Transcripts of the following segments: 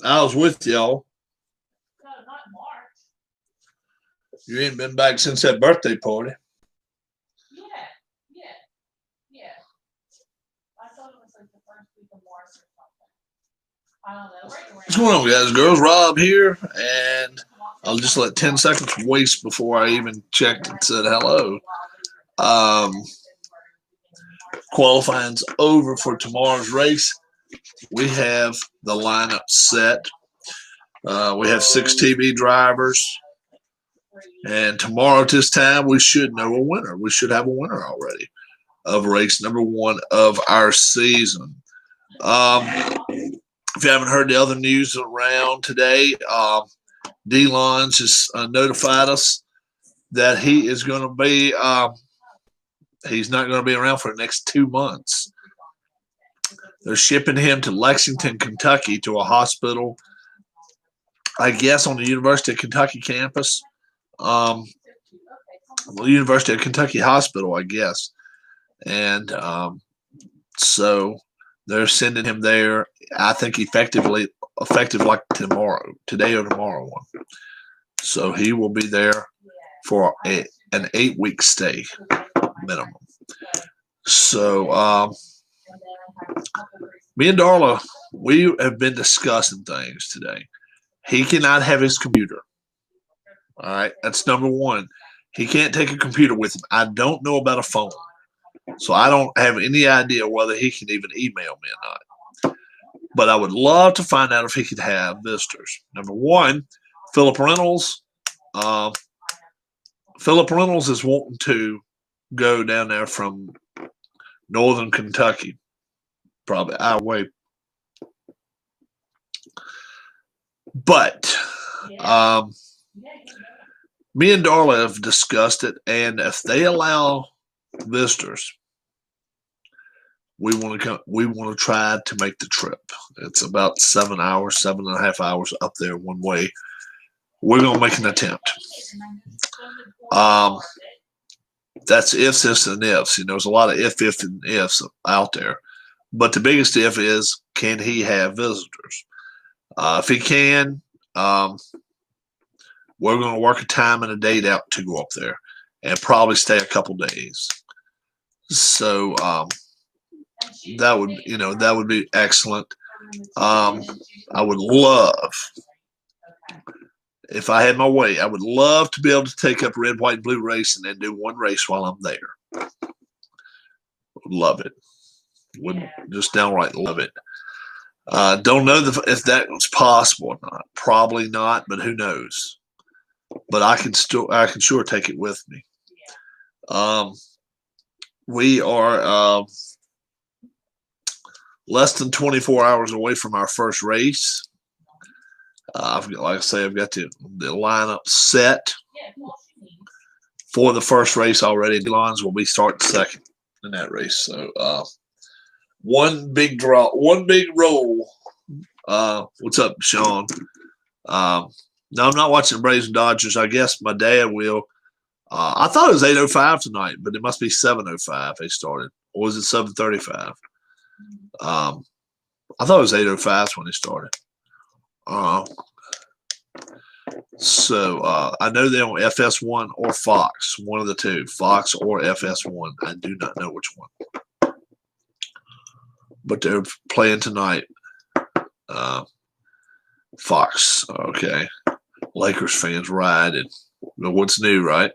I was with y'all. You ain't been back since that birthday party. What's going on, guys? Girls, Rob here, and I'll just let 10 seconds waste before I even checked and said hello. Um, Qualifying's over for tomorrow's race. We have the lineup set. We have 6 TV drivers. And tomorrow at this time, we should know a winner. We should have a winner already of race number 1 of our season. If you haven't heard the other news around today, D-Lons has notified us that he is going to be he's not going to be around for the next 2 months. They're shipping him to Lexington, Kentucky, to a hospital, I guess, on the University of Kentucky campus. The University of Kentucky Hospital, I guess. And so they're sending him there, I think, effective like tomorrow, today or tomorrow. So he will be there for an 8-week stay minimum. So me and Darla, we have been discussing things today. He cannot have his computer. All right, that's number 1. He can't take a computer with him. I don't know about a phone. So I don't have any idea whether he can even email me or not. But I would love to find out if he could have visitors. Number 1, Philip Reynolds. Philip Reynolds is wanting to go down there from northern Kentucky, probably our way. But me and Darla have discussed it, and if they allow visitors, we want to try to make the trip. It's about 7.5 hours up there one way. We're gonna make an attempt. That's ifs, ifs, and ifs. There's a lot of ifs and ifs out there, but the biggest if is, can he have visitors? If he can, we're going to work a time and a date out to go up there and probably stay a couple days. So that would be excellent. I would love, if I had my way, I would love to be able to take up red, white, and blue race and then do one race while I'm there. Would love it. Would just downright love it. Don't know if that was possible or not. Probably not, but who knows? But I can sure take it with me. We are less than 24 hours away from our first race. Like I say, I've got the lineup set for the first race already. D-Lons will be starting second in that race. So one big draw, one big roll. What's up, Sean? No, I'm not watching the Braves and Dodgers. I guess my dad will. I thought it was 8:05 tonight, but it must be 7:05 they started. Or was it 7:35? I thought it was 8:05 when they started. So I know they're on FS1 or Fox, one of the two, Fox or FS1. I do not know which one. But they're playing tonight. Fox, okay. Lakers fans riding. What's new, right?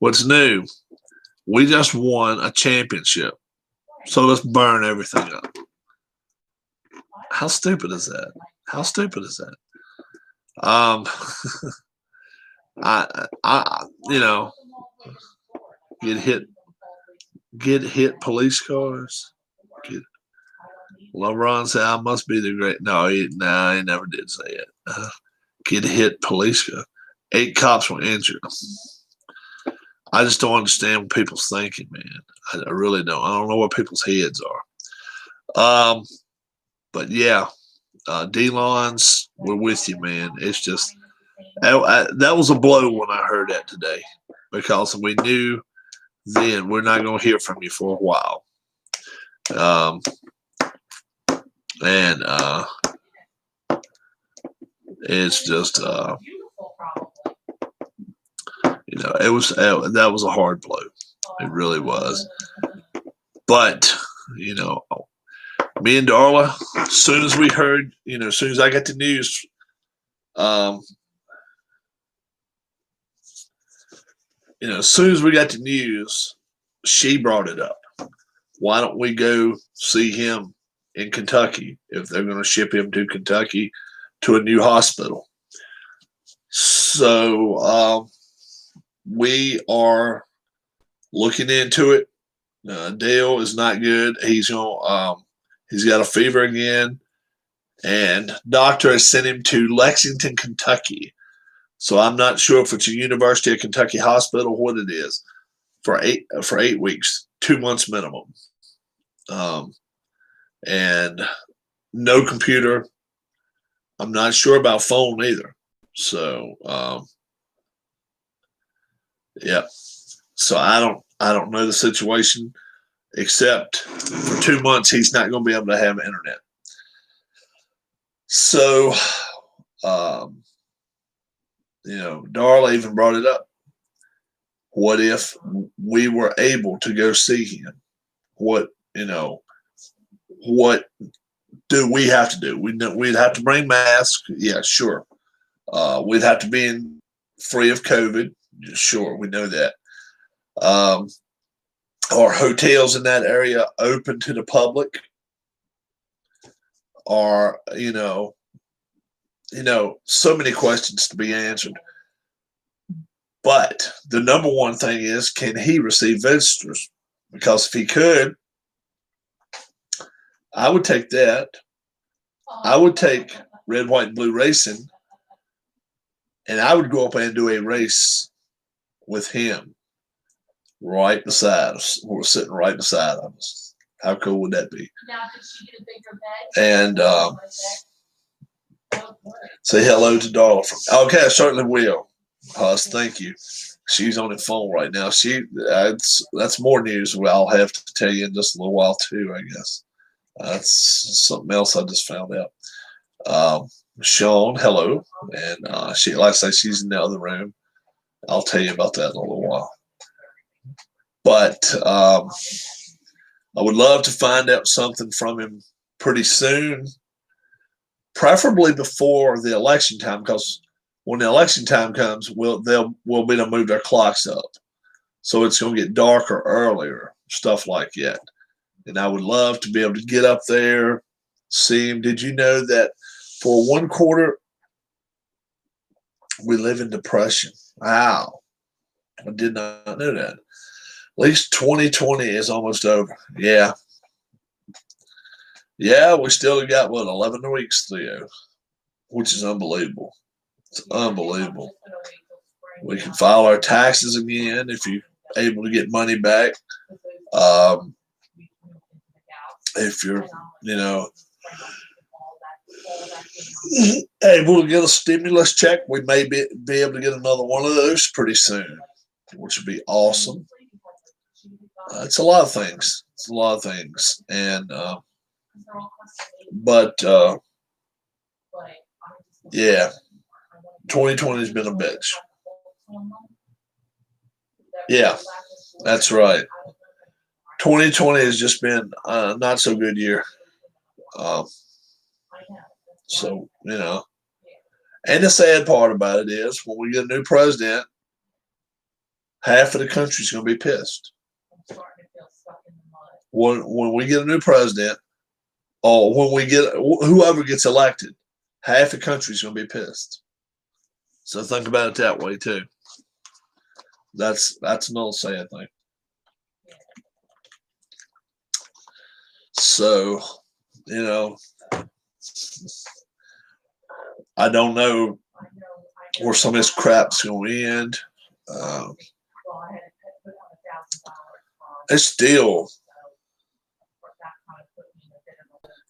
What's new? We just won a championship. So let's burn everything up. How stupid is that? How stupid is that? Get hit police cars. LeBron said, I must be the great. No, he never did say it. Get hit police car. 8 cops were injured. I just don't understand what people's thinking, man. I really don't. I don't know what people's heads are. But yeah, D-Lons, we're with you, man. It's just that was a blow when I heard that today, because we knew then we're not going to hear from you for a while. And It's just, that was a hard blow. It really was. But, me and Darla, as soon as we heard, as soon as I got the news, as soon as we got the news, she brought it up. Why don't we go see him in Kentucky if they're going to ship him to Kentucky to a new hospital? So we are looking into it. Dale is not good. He's got a fever again, and doctor has sent him to Lexington, Kentucky. So I'm not sure if it's a University of Kentucky hospital, what it is, for 8 weeks, 2 months minimum, and no computer. I'm not sure about phone either. So yeah. So I don't know the situation, except for 2 months he's not going to be able to have internet. So Darla even brought it up. What if we were able to go see him? What do we have to do? We'd have to bring masks. Yeah, sure. We'd have to be free of COVID. Sure, we know that. Are hotels in that area open to the public? Are so many questions to be answered. But the number one thing is, can he receive visitors? Because if he could, I would take that. I would take red, white, and blue racing, and I would go up and do a race with him right beside us. We're sitting right beside us. How cool would that be? And say hello to Darla. Okay, I certainly will. Huss, thank you. She's on the phone right now. That's more news I'll have to tell you in just a little while too, I guess. That's something else I just found out. Sean, hello. And she, like I say, she's in the other room. I'll tell you about that in a little while. But I would love to find out something from him pretty soon, preferably before the election time, because when the election time comes, we'll be able to move their clocks up. So it's going to get darker earlier, stuff like that. And I would love to be able to get up there, see him. Did you know that for 1 quarter, we live in depression? Wow. I did not know that. At least 2020 is almost over. Yeah. Yeah, we still got, 11 weeks, Theo, which is unbelievable. It's unbelievable. We can file our taxes again if you're able to get money back. If you're, able to get a stimulus check, we may be able to get another one of those pretty soon, which would be awesome. It's a lot of things. And, yeah, 2020 has been a bitch. Yeah, that's right. 2020 has just been a not so good year. So, and the sad part about it is when we get a new president, half of the country's going to be pissed. When we get a new president, or when we get whoever gets elected, half the country's going to be pissed. So think about it that way too. That's another sad thing. So, I don't know where some of this crap's going to end. It's still,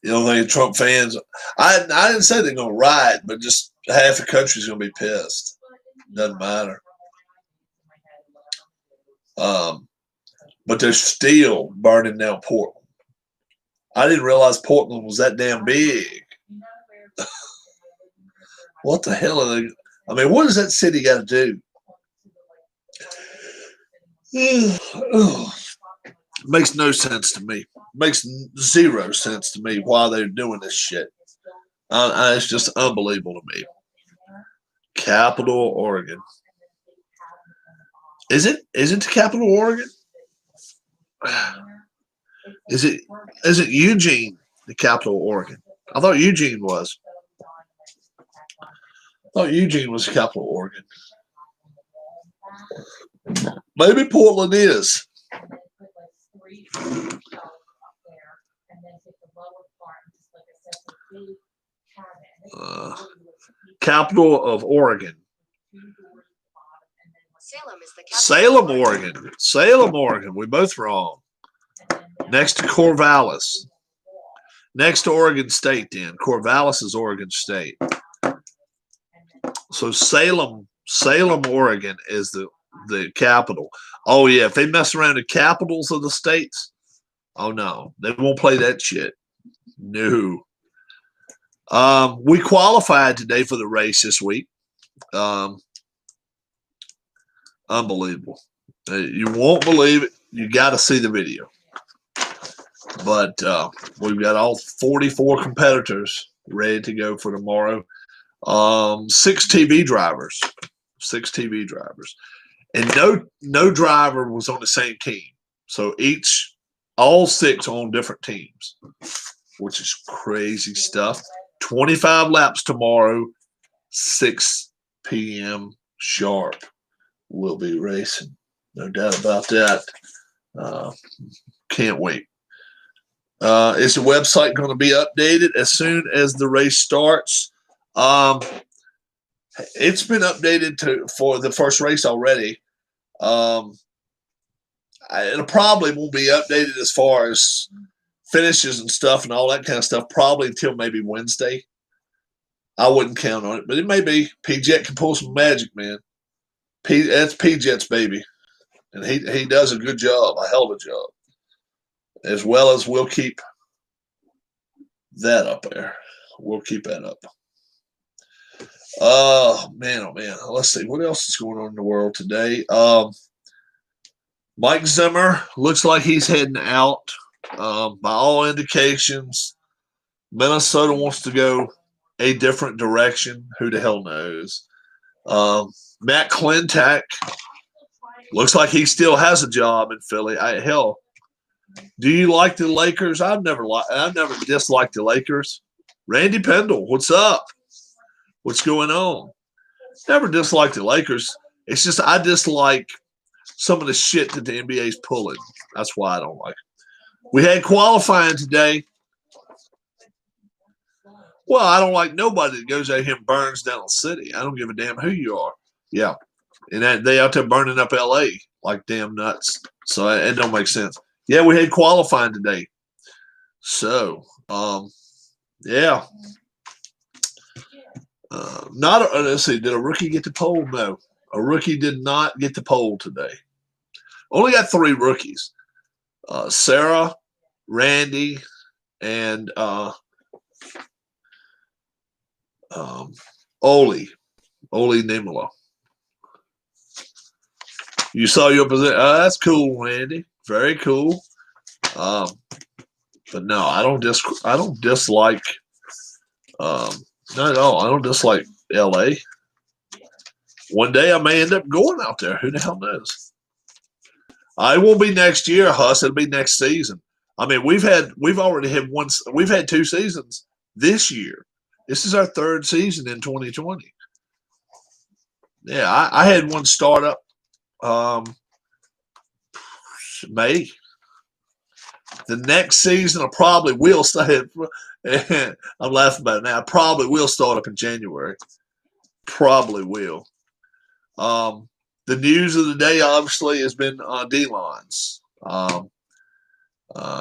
the Trump fans, I didn't say they're going to riot, but just half the country's going to be pissed. Doesn't matter. But they're still burning down Portland. I didn't realize Portland was that damn big. What the hell are they? I mean, what does that city got to do? Makes no sense to me. Makes zero sense to me why they're doing this shit. It's just unbelievable to me. Capital Oregon. Is it? Is it the capital Oregon? Is it? Is it Eugene the capital Oregon? I thought Eugene was. I thought Eugene was the capital Oregon. Maybe Portland is. Capital of Oregon. Salem, Oregon. Salem, Oregon. We both wrong. Next to Corvallis. Next to Oregon State, then. Corvallis is Oregon State. So Salem, Oregon is the capital. Oh, yeah. If they mess around the capitals of the states, oh, no. They won't play that shit. No. We qualified today for the race this week. Unbelievable. You won't believe it. You got to see the video. But we've got all 44 competitors ready to go for tomorrow. 6 TV drivers. 6 TV drivers. And no driver was on the same team. So all 6 on different teams, which is crazy stuff. 25 laps tomorrow, 6 p.m. sharp. We'll be racing. No doubt about that. Can't wait. Is the website going to be updated as soon as the race starts? It's been updated for the first race already. It probably won't be updated as far as finishes and stuff and all that kind of stuff probably until maybe Wednesday. I wouldn't count on it, but it may be. P-Jet can pull some magic, man. That's P-Jet's baby. And he does a good job, a hell of a job. As well as we'll keep that up there. We'll keep that up. Oh, man. Let's see. What else is going on in the world today? Mike Zimmer looks like he's heading out. By all indications, Minnesota wants to go a different direction. Who the hell knows? Matt Klentak looks like he still has a job in Philly. Hell, do you like the Lakers? I've never disliked the Lakers. Randy Pendle, what's up? What's going on? Never disliked the Lakers. It's just I dislike some of the shit that the NBA is pulling. That's why I don't like it. We had qualifying today. Well, I don't like nobody that goes out here and burns down the city. I don't give a damn who you are. Yeah. And they out there burning up LA like damn nuts. So it don't make sense. Yeah, we had qualifying today. So, yeah. Let's see. Did a rookie get the pole? No. A rookie did not get the pole today. Only got 3 rookies. Sarah, Randy, and Oli Nimolo. You saw your position. That's cool, Randy. Very cool. But no, I don't dislike. Not at all. I don't dislike LA. One day I may end up going out there. Who the hell knows? It won't be next year, Huss. It'll be next season. I mean, we've already had we've had 2 seasons this year. This is our 3rd season in 2020. Yeah, I had one start up May. The next season I probably will start. I'm laughing about it now. I probably will start up in January. Probably will. The news of the day, obviously, has been D-Lines.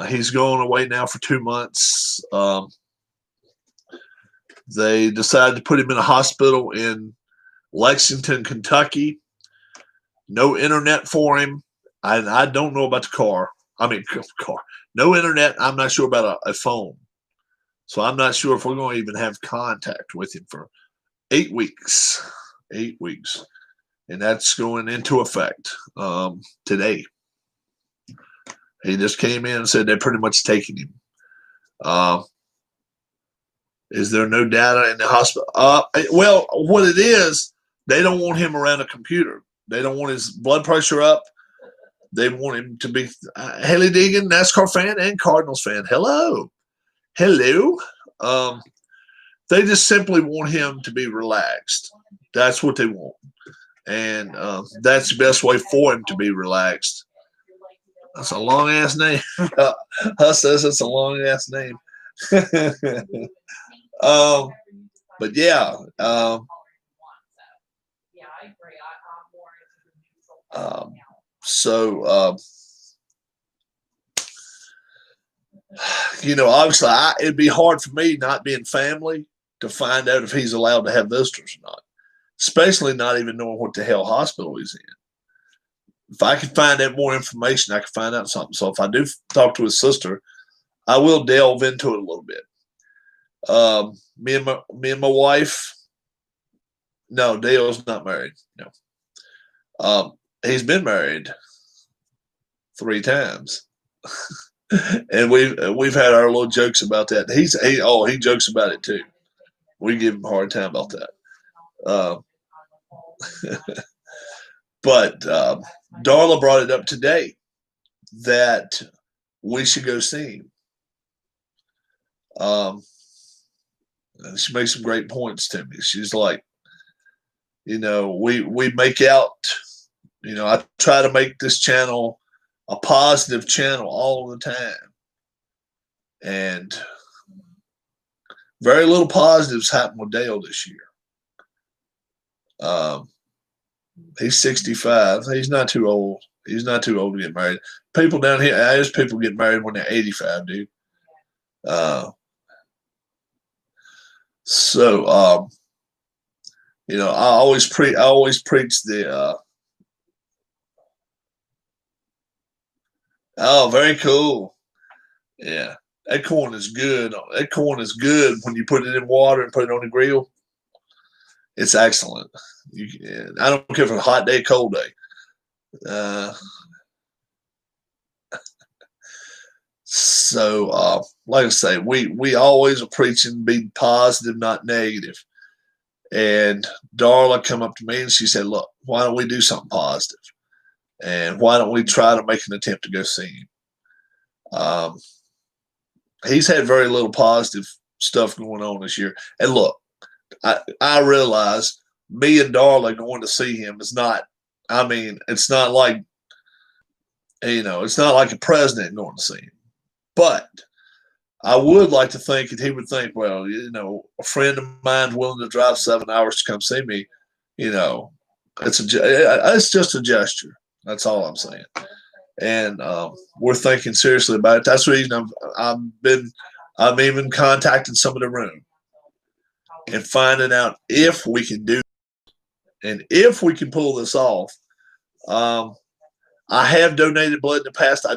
He's going away now for 2 months. They decided to put him in a hospital in Lexington, Kentucky. No internet for him. I don't know about the car. Car. No internet. I'm not sure about a phone. So I'm not sure if we're going to even have contact with him for 8 weeks. 8 weeks. And that's going into effect today. He just came in and said they're pretty much taking him. Is there no data in the hospital? Well, what it is, they don't want him around a computer. They don't want his blood pressure up. They want him to be Haley Deegan, NASCAR fan and Cardinals fan. Hello. They just simply want him to be relaxed. That's what they want. And that's the best way for him to be relaxed. That's a long ass name. Huss says it's a long ass name. But yeah. Obviously, it'd be hard for me, not being family, to find out if he's allowed to have visitors or not, especially not even knowing what the hell hospital he's in. If I can find out more information, I can find out something. So if I do talk to his sister, I will delve into it a little bit. Me and my wife. No, Dale's not married. No. He's been married 3 times. And we've had our little jokes about that. He jokes about it too. We give him a hard time about that. But Darla brought it up today that we should go see him. She made some great points to me. She's like, we make out, I try to make this channel a positive channel all the time. And very little positives happened with Dale this year. He's 65. He's not too old. He's not too old to get married. People down here, there's people get married when they're 85, dude. I always preach the very cool. Yeah. That corn is good. That corn is good when you put it in water and put it on the grill. It's excellent. I don't care if it's a hot day, cold day. Like I say, we always are preaching be positive, not negative. And Darla come up to me and she said, look, why don't we do something positive? And why don't we try to make an attempt to go see him? He's had very little positive stuff going on this year. And look, I realize me and Darla going to see him is not, it's not like, it's not like a president going to see him. But I would like to think that he would think, well, a friend of mine willing to drive 7 hours to come see me, it's just a gesture. That's all I'm saying. And we're thinking seriously about it. That's the reason I'm even contacting some of the room and finding out if we can do it. And if we can pull this off. I have donated blood in the past. I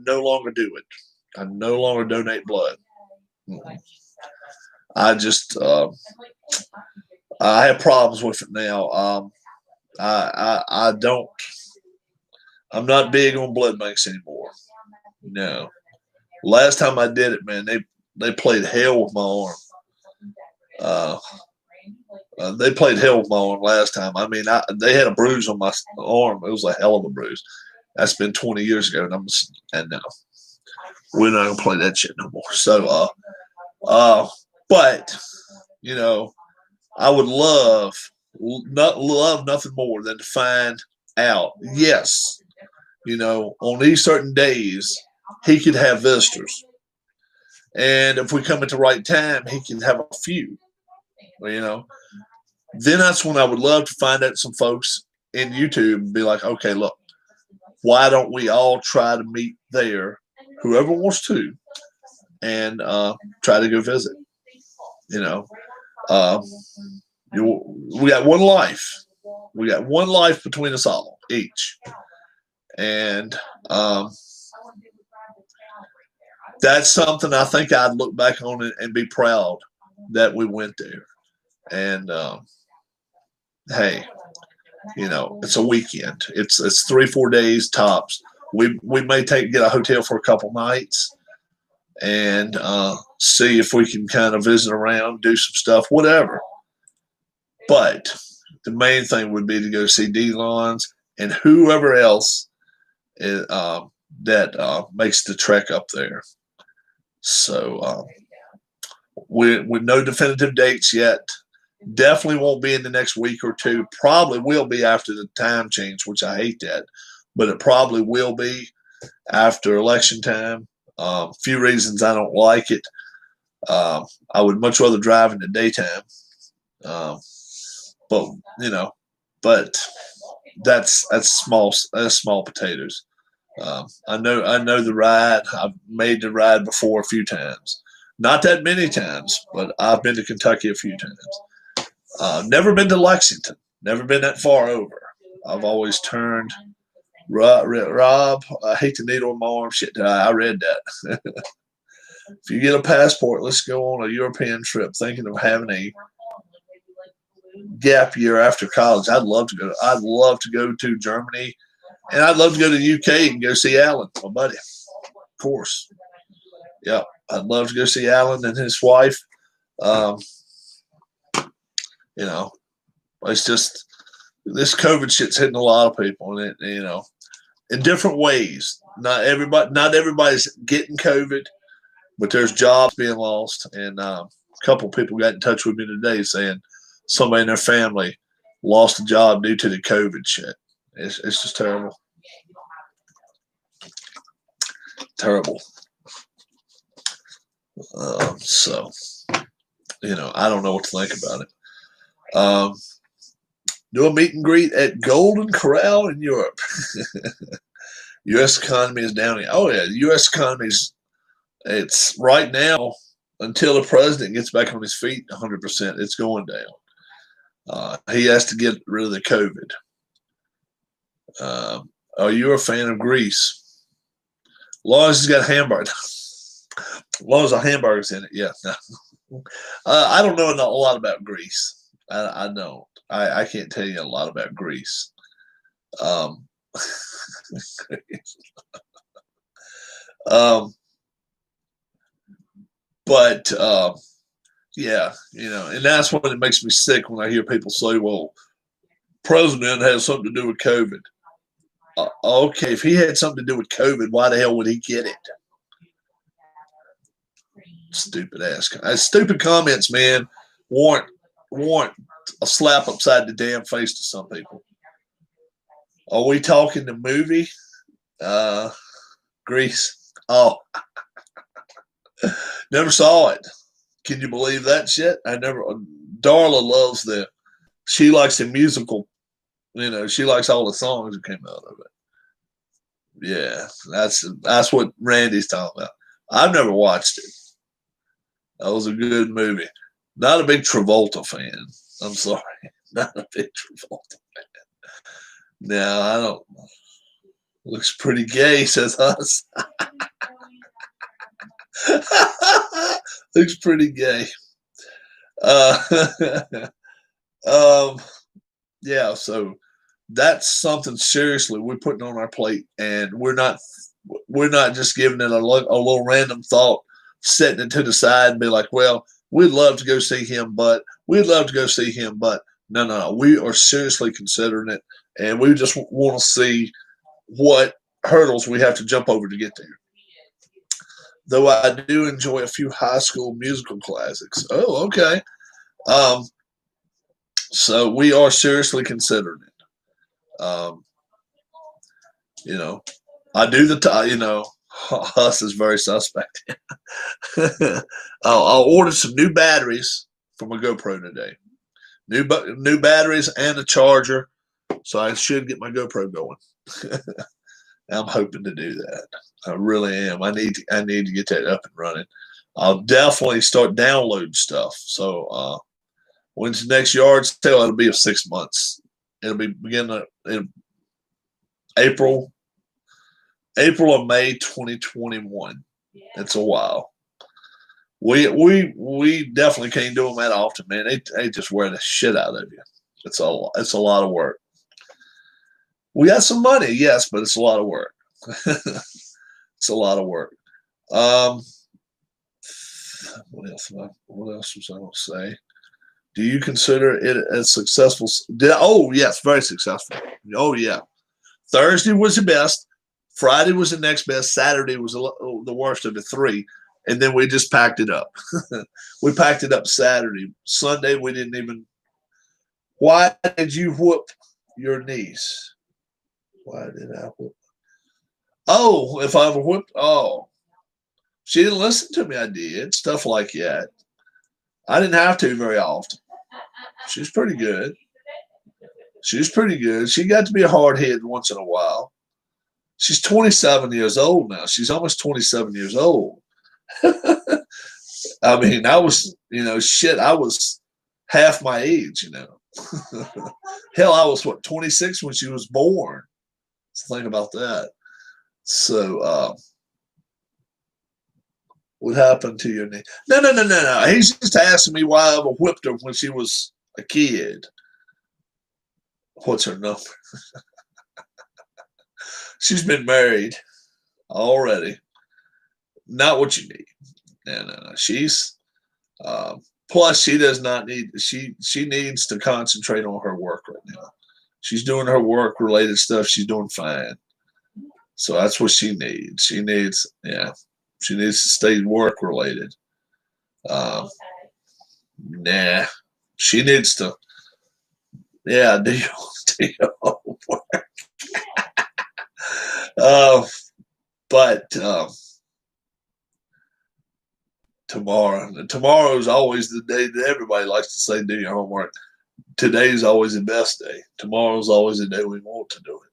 no longer do it. I no longer donate blood. I just I have problems with it now. I'm not big on blood banks anymore. No. Last time I did it, man, they played hell with my arm. They played hell with my arm last time. They had a bruise on my arm. It was a hell of a bruise. That's been 20 years ago, and no, we're not gonna play that shit no more. So, but I would love nothing more than to find out. Yes, on these certain days he could have visitors, and if we come at the right time, he can have a few. Then that's when I would love to find out some folks in YouTube and be like, okay, look, why don't we all try to meet there, whoever wants to, and try to go visit? We got one life. We got one life between us all, each. And that's something I think I'd look back on it and be proud that we went there. And hey, it's a weekend. It's 3-4 days tops. We may get a hotel for a couple nights and see if we can kind of visit around, do some stuff, whatever. But the main thing would be to go see D-Lons and whoever else that makes the trek up there. So with no definitive dates yet. Definitely won't be in the next week or two. Probably will be after the time change, which I hate that, but it probably will be after election time. Few reasons I don't like it. I would much rather drive in the daytime. But but that's small potatoes. I know the ride. I've made the ride before a few times. Not that many times, but I've been to Kentucky a few times. Never been to Lexington. Never been that far over. I've always turned. Rob, I hate the needle in my arm. Shit, I read that. If you get a passport, let's go on a European trip. Thinking of having a gap year after college. I'd love to go. I'd love to go to Germany, and I'd love to go to the UK and go see Alan, my buddy. Of course, yeah, I'd love to go see Alan and his wife. It's just this COVID shit's hitting a lot of people, and in different ways. Not everybody's getting COVID, but there's jobs being lost, and a couple people got in touch with me today saying somebody in their family lost a job due to the COVID shit. It's just terrible. Terrible. So, I don't know what to think about it. Do a meet and greet at Golden Corral in Europe. U.S. economy is down. Oh, yeah. The U.S. it's right now, until the president gets back on his feet 100%, it's going down. He has to get rid of the COVID. Are you a fan of Greece? As long as it's got hamburgers. As long as the hamburgers in it, yeah. I don't know a lot about Greece. I don't. I can't tell you a lot about Greece. But yeah, and that's when it makes me sick when I hear people say, "Well, president has something to do with COVID." Okay, if he had something to do with COVID, why the hell would he get it? Stupid comments, man. Warrant a slap upside the damn face to some people. Are we talking the movie? Grease. Oh, never saw it. Can you believe that shit? Darla loves she likes the musical, she likes all the songs that came out of it. Yeah, that's what Randy's talking about. I've never watched it. That was a good movie. Not a big Travolta fan. I'm sorry. Not a big Travolta fan. No, I don't. Looks pretty gay, says us. Looks pretty gay. Yeah, so that's something seriously we're putting on our plate, and we're not just giving it a little random thought, setting it to the side and be like, well, we'd love to go see him, but no, we are seriously considering it, and we just want to see what hurdles we have to jump over to get there. Though I do enjoy a few High School Musical classics. Oh, okay. So we are seriously considering it. I do Huss is very suspect. I'll order some new batteries for my GoPro today. New batteries and a charger, so I should get my GoPro going. I'm hoping to do that. I really am. I need to get that up and running. I'll definitely start downloading stuff. So when's the next yard sale? It'll be 6 months. It'll be beginning in April or May 2021. It's a while. We definitely can't do them that often, man. They just wear the shit out of you. It's a lot of work. We got some money, yes, but it's a lot of work. It's a lot of work. Um, what else was I going to say? Do you consider it a successful? Oh, yes, very successful. Oh, yeah. Thursday was the best. Friday was the next best. Saturday was the worst of the three. And then we just packed it up. We packed it up Saturday. Sunday, we didn't even. Why did you whoop your niece? Why did I whoop? Oh, if I ever whooped. Oh, she didn't listen to me. I did. Stuff like that. I didn't have to very often. She's pretty good. She's pretty good. She got to be a hard head once in a while. She's 27 years old now. She's almost 27 years old. I mean, I was, shit, I was half my age, Hell, I was, 26 when she was born. So think about that. So, what happened to your knee? No. He's just asking me why I ever whipped her when she was a kid. What's her number? She's been married already. Not what you need. No. She's plus she does not need she needs to concentrate on her work right now. She's doing her work related stuff. She's doing fine. So that's what she needs. She needs to stay work related. Nah. She needs to do your homework. But tomorrow is always the day that everybody likes to say do your homework. Today's always the best day. Tomorrow's always the day we want to do it.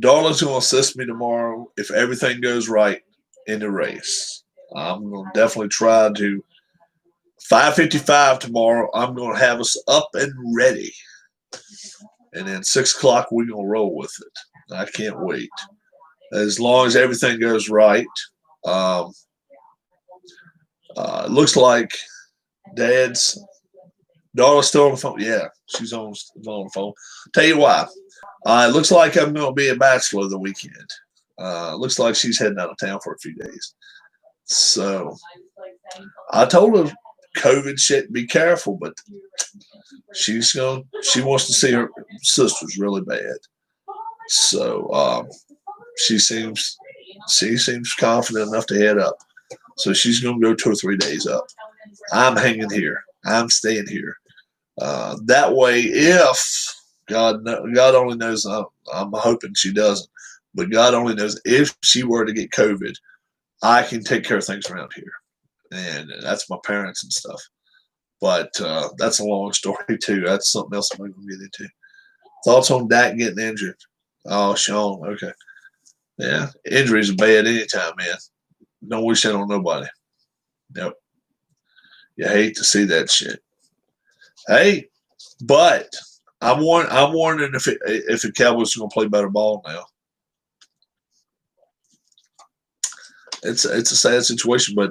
Darla's going to assist me tomorrow if everything goes right in the race. I'm going to definitely try to 5:55 tomorrow. I'm going to have us up and ready, and then 6 o'clock we're going to roll with it. I can't wait. As long as everything goes right. It looks like Darla's still on the phone. Yeah, she's on the phone. Tell you why. It looks like I'm going to be a bachelor the weekend. Looks like she's heading out of town for a few days. So I told her COVID shit, be careful, but she wants to see her sisters really bad. So she seems confident enough to head up. So she's going to go 2 or 3 days up. I'm hanging here. I'm staying here. That way, if God only knows, I'm hoping she doesn't, but God only knows if she were to get COVID, I can take care of things around here. And that's my parents and stuff. But that's a long story, too. That's something else I'm going to get into. Thoughts on Dak getting injured? Oh, Sean, okay. Yeah, injuries are bad anytime, man. Don't wish that on nobody. Yep. You hate to see that shit. Hey, but I'm wondering if the Cowboys are going to play better ball now. It's a sad situation, but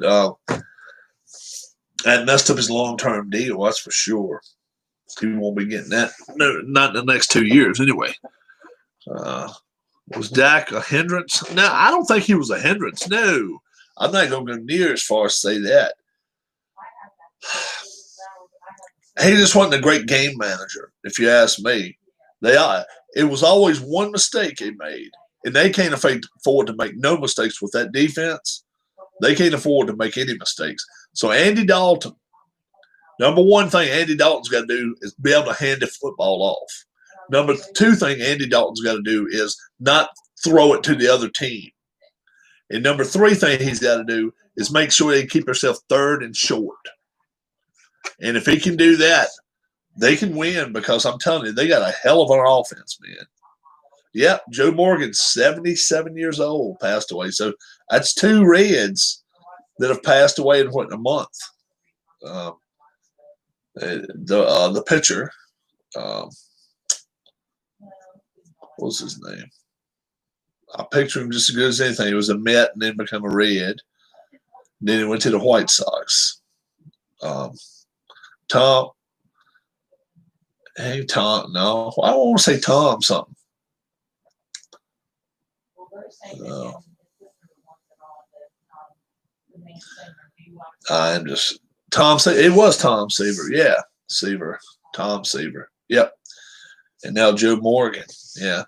that messed up his long-term deal. That's for sure. He won't be getting that. No, not in the next 2 years, anyway. Was Dak a hindrance? No, I don't think he was a hindrance. No, I'm not going to go near as far as say that. He just wasn't a great game manager, if you ask me. It was always one mistake he made, and they can't afford to make no mistakes with that defense. They can't afford to make any mistakes. So Andy Dalton, number one thing Andy Dalton's got to do is be able to hand the football off. Number two thing Andy Dalton's got to do is not throw it to the other team. And number three thing he's got to do is make sure they keep themselves third and short. And if he can do that, they can win because I'm telling you, they got a hell of an offense, man. Yep, Joe Morgan's 77 years old, passed away. So that's 2 Reds that have passed away in a month. The pitcher, what was his name? I picture him just as good as anything. He was a Met and then become a Red. Then he went to the White Sox. Tom, hey Tom, no, I don't want to say Tom something. I'm just Tom. It was Tom Seaver. Yeah, Seaver. Tom Seaver. Yep. And now Joe Morgan. Yeah.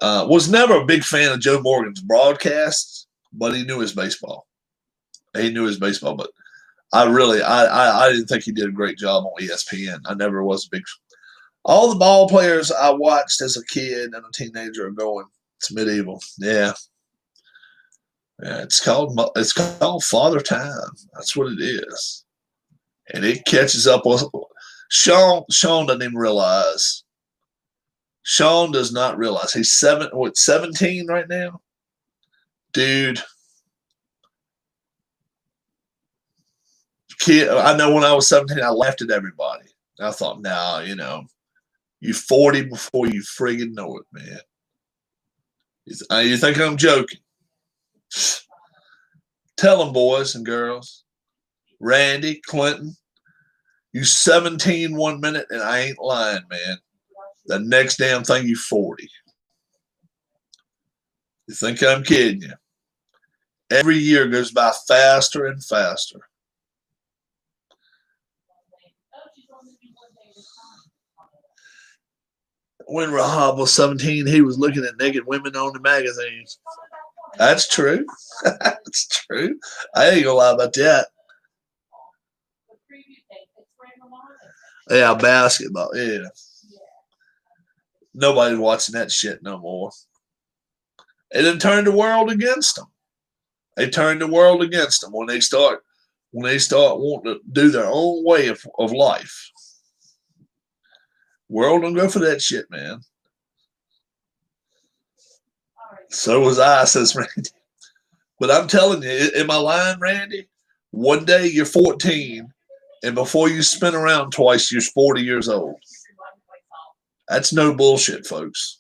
Was never a big fan of Joe Morgan's broadcasts, but he knew his baseball. He knew his baseball, but I didn't think he did a great job on ESPN. I never was a big. All the ball players I watched as a kid and a teenager are going. It's medieval. Yeah. Yeah, it's called Father Time. That's what it is, and it catches up with Sean. Sean doesn't even realize. Sean does not realize he's 17 right now, dude. Kid, I know when I was 17, I laughed at everybody. I thought, nah, you 40 before you friggin' know it, man. You think I'm joking? Tell them, boys and girls. Randy, Clinton, you 17 1 minute, and I ain't lying, man. The next damn thing, you 40. You think I'm kidding you? Every year goes by faster and faster. When Rob was 17, he was looking at naked women on the magazines. That's true. That's true. I ain't gonna lie about that. Yeah, basketball. Yeah. Nobody's watching that shit no more. It done turned the world against them. They turn the world against them when they start wanting to do their own way of life. World don't go for that shit, man. So was I, says Randy. But I'm telling you, am I lying, Randy? One day you're 14, and before you spin around twice, you're 40 years old. That's no bullshit, folks.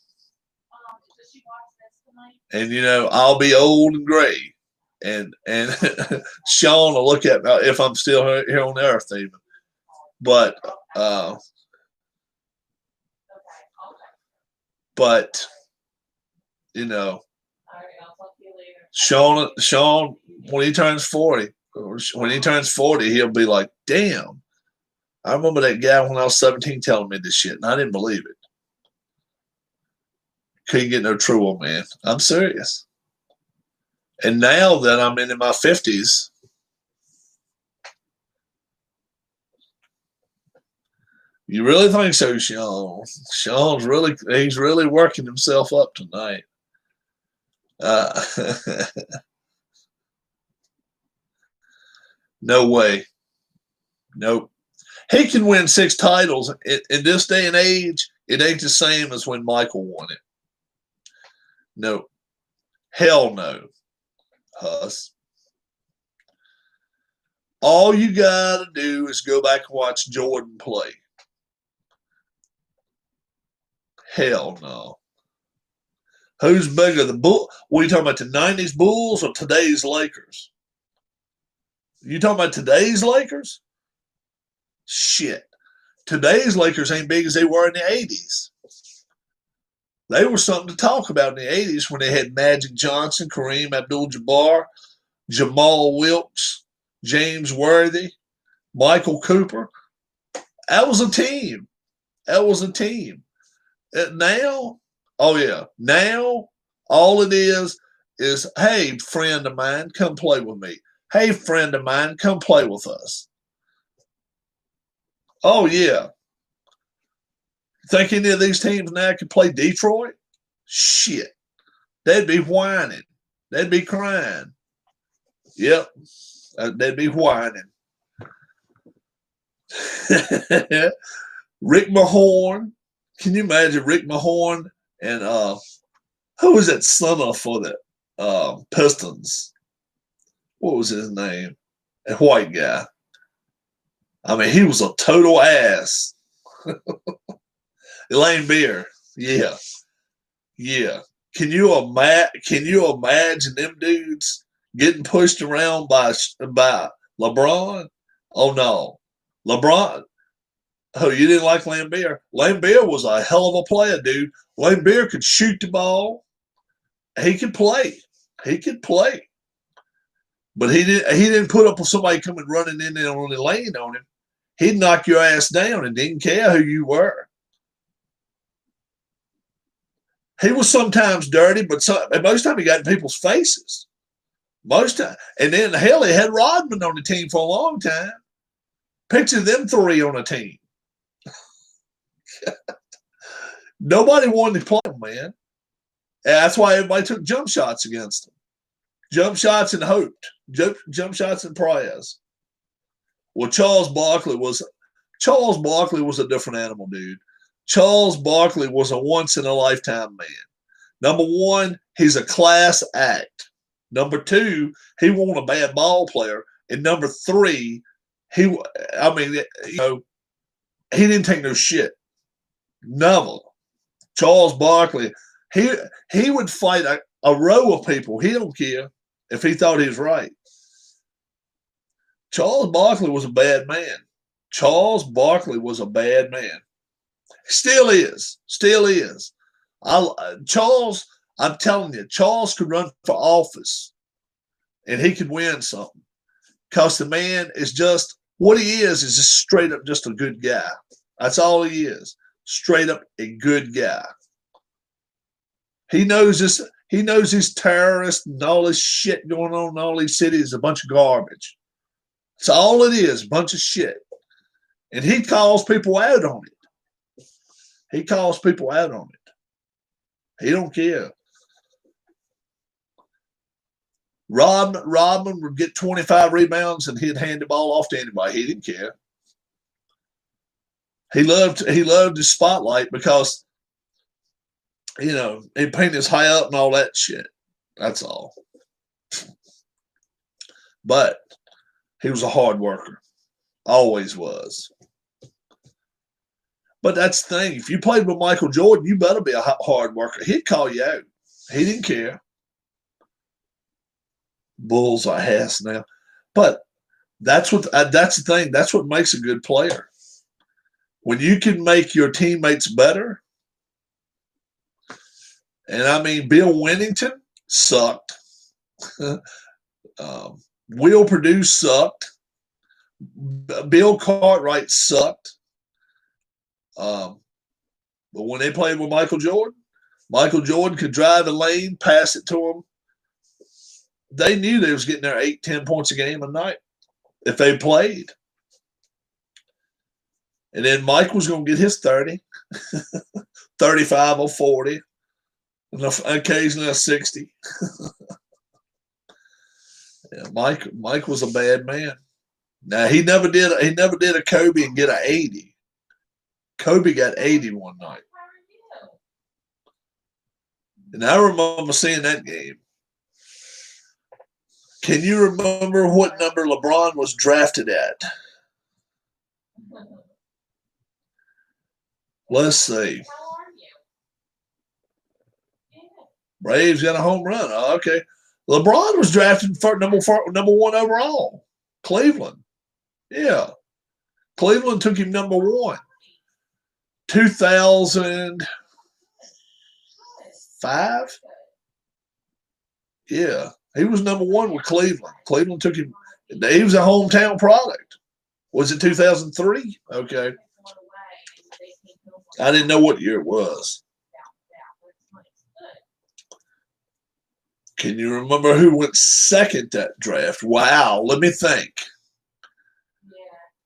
And I'll be old and gray, and Sean will look at me if I'm still here on Earth, even. But Sean, when he turns 40, he'll be like, damn, I remember that guy when I was 17 telling me this shit, and I didn't believe it. Couldn't get no truer, man. I'm serious. And now that I'm in my 50s, you really think so, Sean? He's really working himself up tonight. No way. Nope. He can win 6 titles. In this day and age, it ain't the same as when Michael won it. No. Hell no. Huss. All you got to do is go back and watch Jordan play. Hell no. Who's bigger, the Bull? What are you talking about, the 90s Bulls or today's Lakers? You talking about today's Lakers? Shit. Today's Lakers ain't big as they were in the 80s. They were something to talk about in the 80s when they had Magic Johnson, Kareem Abdul-Jabbar, Jamal Wilkes, James Worthy, Michael Cooper. That was a team. Now, oh yeah, now all it is, hey, friend of mine, come play with me. Hey, friend of mine, come play with us. Oh yeah. Think any of these teams now could play Detroit? Shit. They'd be whining. They'd be crying. Yep. They'd be whining. Rick Mahorn. Can you imagine Rick Mahorn and who was that center for the Pistons? What was his name? A white guy. I mean, he was a total ass. Elaine Beer. Yeah. Can you imagine them dudes getting pushed around by LeBron? Oh no, LeBron. Oh, you didn't like Lambert? Lambert was a hell of a player, dude. Lambert could shoot the ball. He could play. He could play. But he didn't put up with somebody coming running in there on the lane on him. He'd knock your ass down and didn't care who you were. He was sometimes dirty, but most time he got in people's faces. Most time. And then hell, he had Rodman on the team for a long time. Picture them three on a team. Nobody wanted to play him, man. And that's why everybody took jump shots against him. Jump shots and hoped. Jump shots and prayers. Well, Charles Barkley was a different animal, dude. Charles Barkley was a once-in-a-lifetime man. Number one, he's a class act. Number two, he wasn't a bad ball player. And number three, he didn't take no shit. Never. Charles Barkley, he would fight a row of people. He don't care if he thought he was right. Charles Barkley was a bad man. Charles Barkley was a bad man. Still is. Charles, I'm telling you, Charles could run for office and he could win something. Because the man is just, what he is just straight up just a good guy. That's all he is. Straight up a good guy. He knows these terrorists and all this shit going on in all these cities is a bunch of garbage. That's all it is, a bunch of shit. And he calls people out on it. He don't care. Rodman would get 25 rebounds and he'd hand the ball off to anybody. He didn't care. He loved the spotlight because, he painted his high up and all that shit. That's all. But he was a hard worker. Always was. But that's the thing. If you played with Michael Jordan, you better be a hard worker. He'd call you out. He didn't care. Bulls are ass now. But that's the thing. That's what makes a good player. When you can make your teammates better. And I mean, Bill Wennington sucked. Will Perdue sucked. Bill Cartwright sucked. But when they played with Michael Jordan could drive the lane, pass it to him. They knew they was getting their 8-10 points a game a night if they played. And then Mike was going to get his 30, 35 or 40, and occasionally a 60. Yeah, Mike was a bad man. Now he never did a Kobe and get an 80. Kobe got 80 one night. And I remember seeing that game. Can you remember what number LeBron was drafted at? Let's see. Braves got a home run. Oh, okay. LeBron was drafted for number one overall. Cleveland. Yeah. Cleveland took him number one. 2005? Yeah. He was number one with Cleveland. Cleveland took him. He was a hometown product. Was it 2003? Okay. I didn't know what year it was. Can you remember who went second that draft? Wow. Let me think.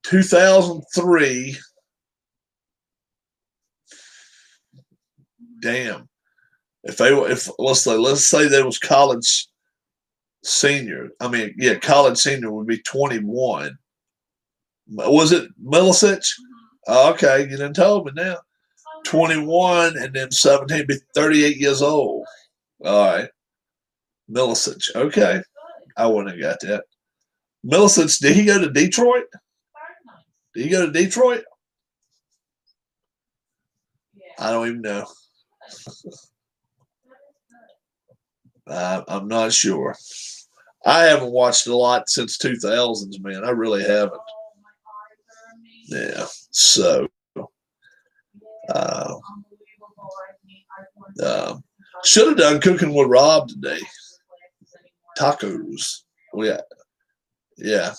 2003. Damn. Let's say there was college senior. College senior would be 21. Was it Milicic? Oh, okay, you didn't tell me now. 21 and then 17, be 38 years old. All right. Milicic. Okay. I wouldn't have got that. Milicic, did he go to Detroit? Did he go to Detroit? I don't even know. I'm not sure. I haven't watched a lot since 2000s, man. I really haven't. Yeah. So, uh, uh, should have done cooking with Rob today. Tacos. Oh, yeah. Yeah.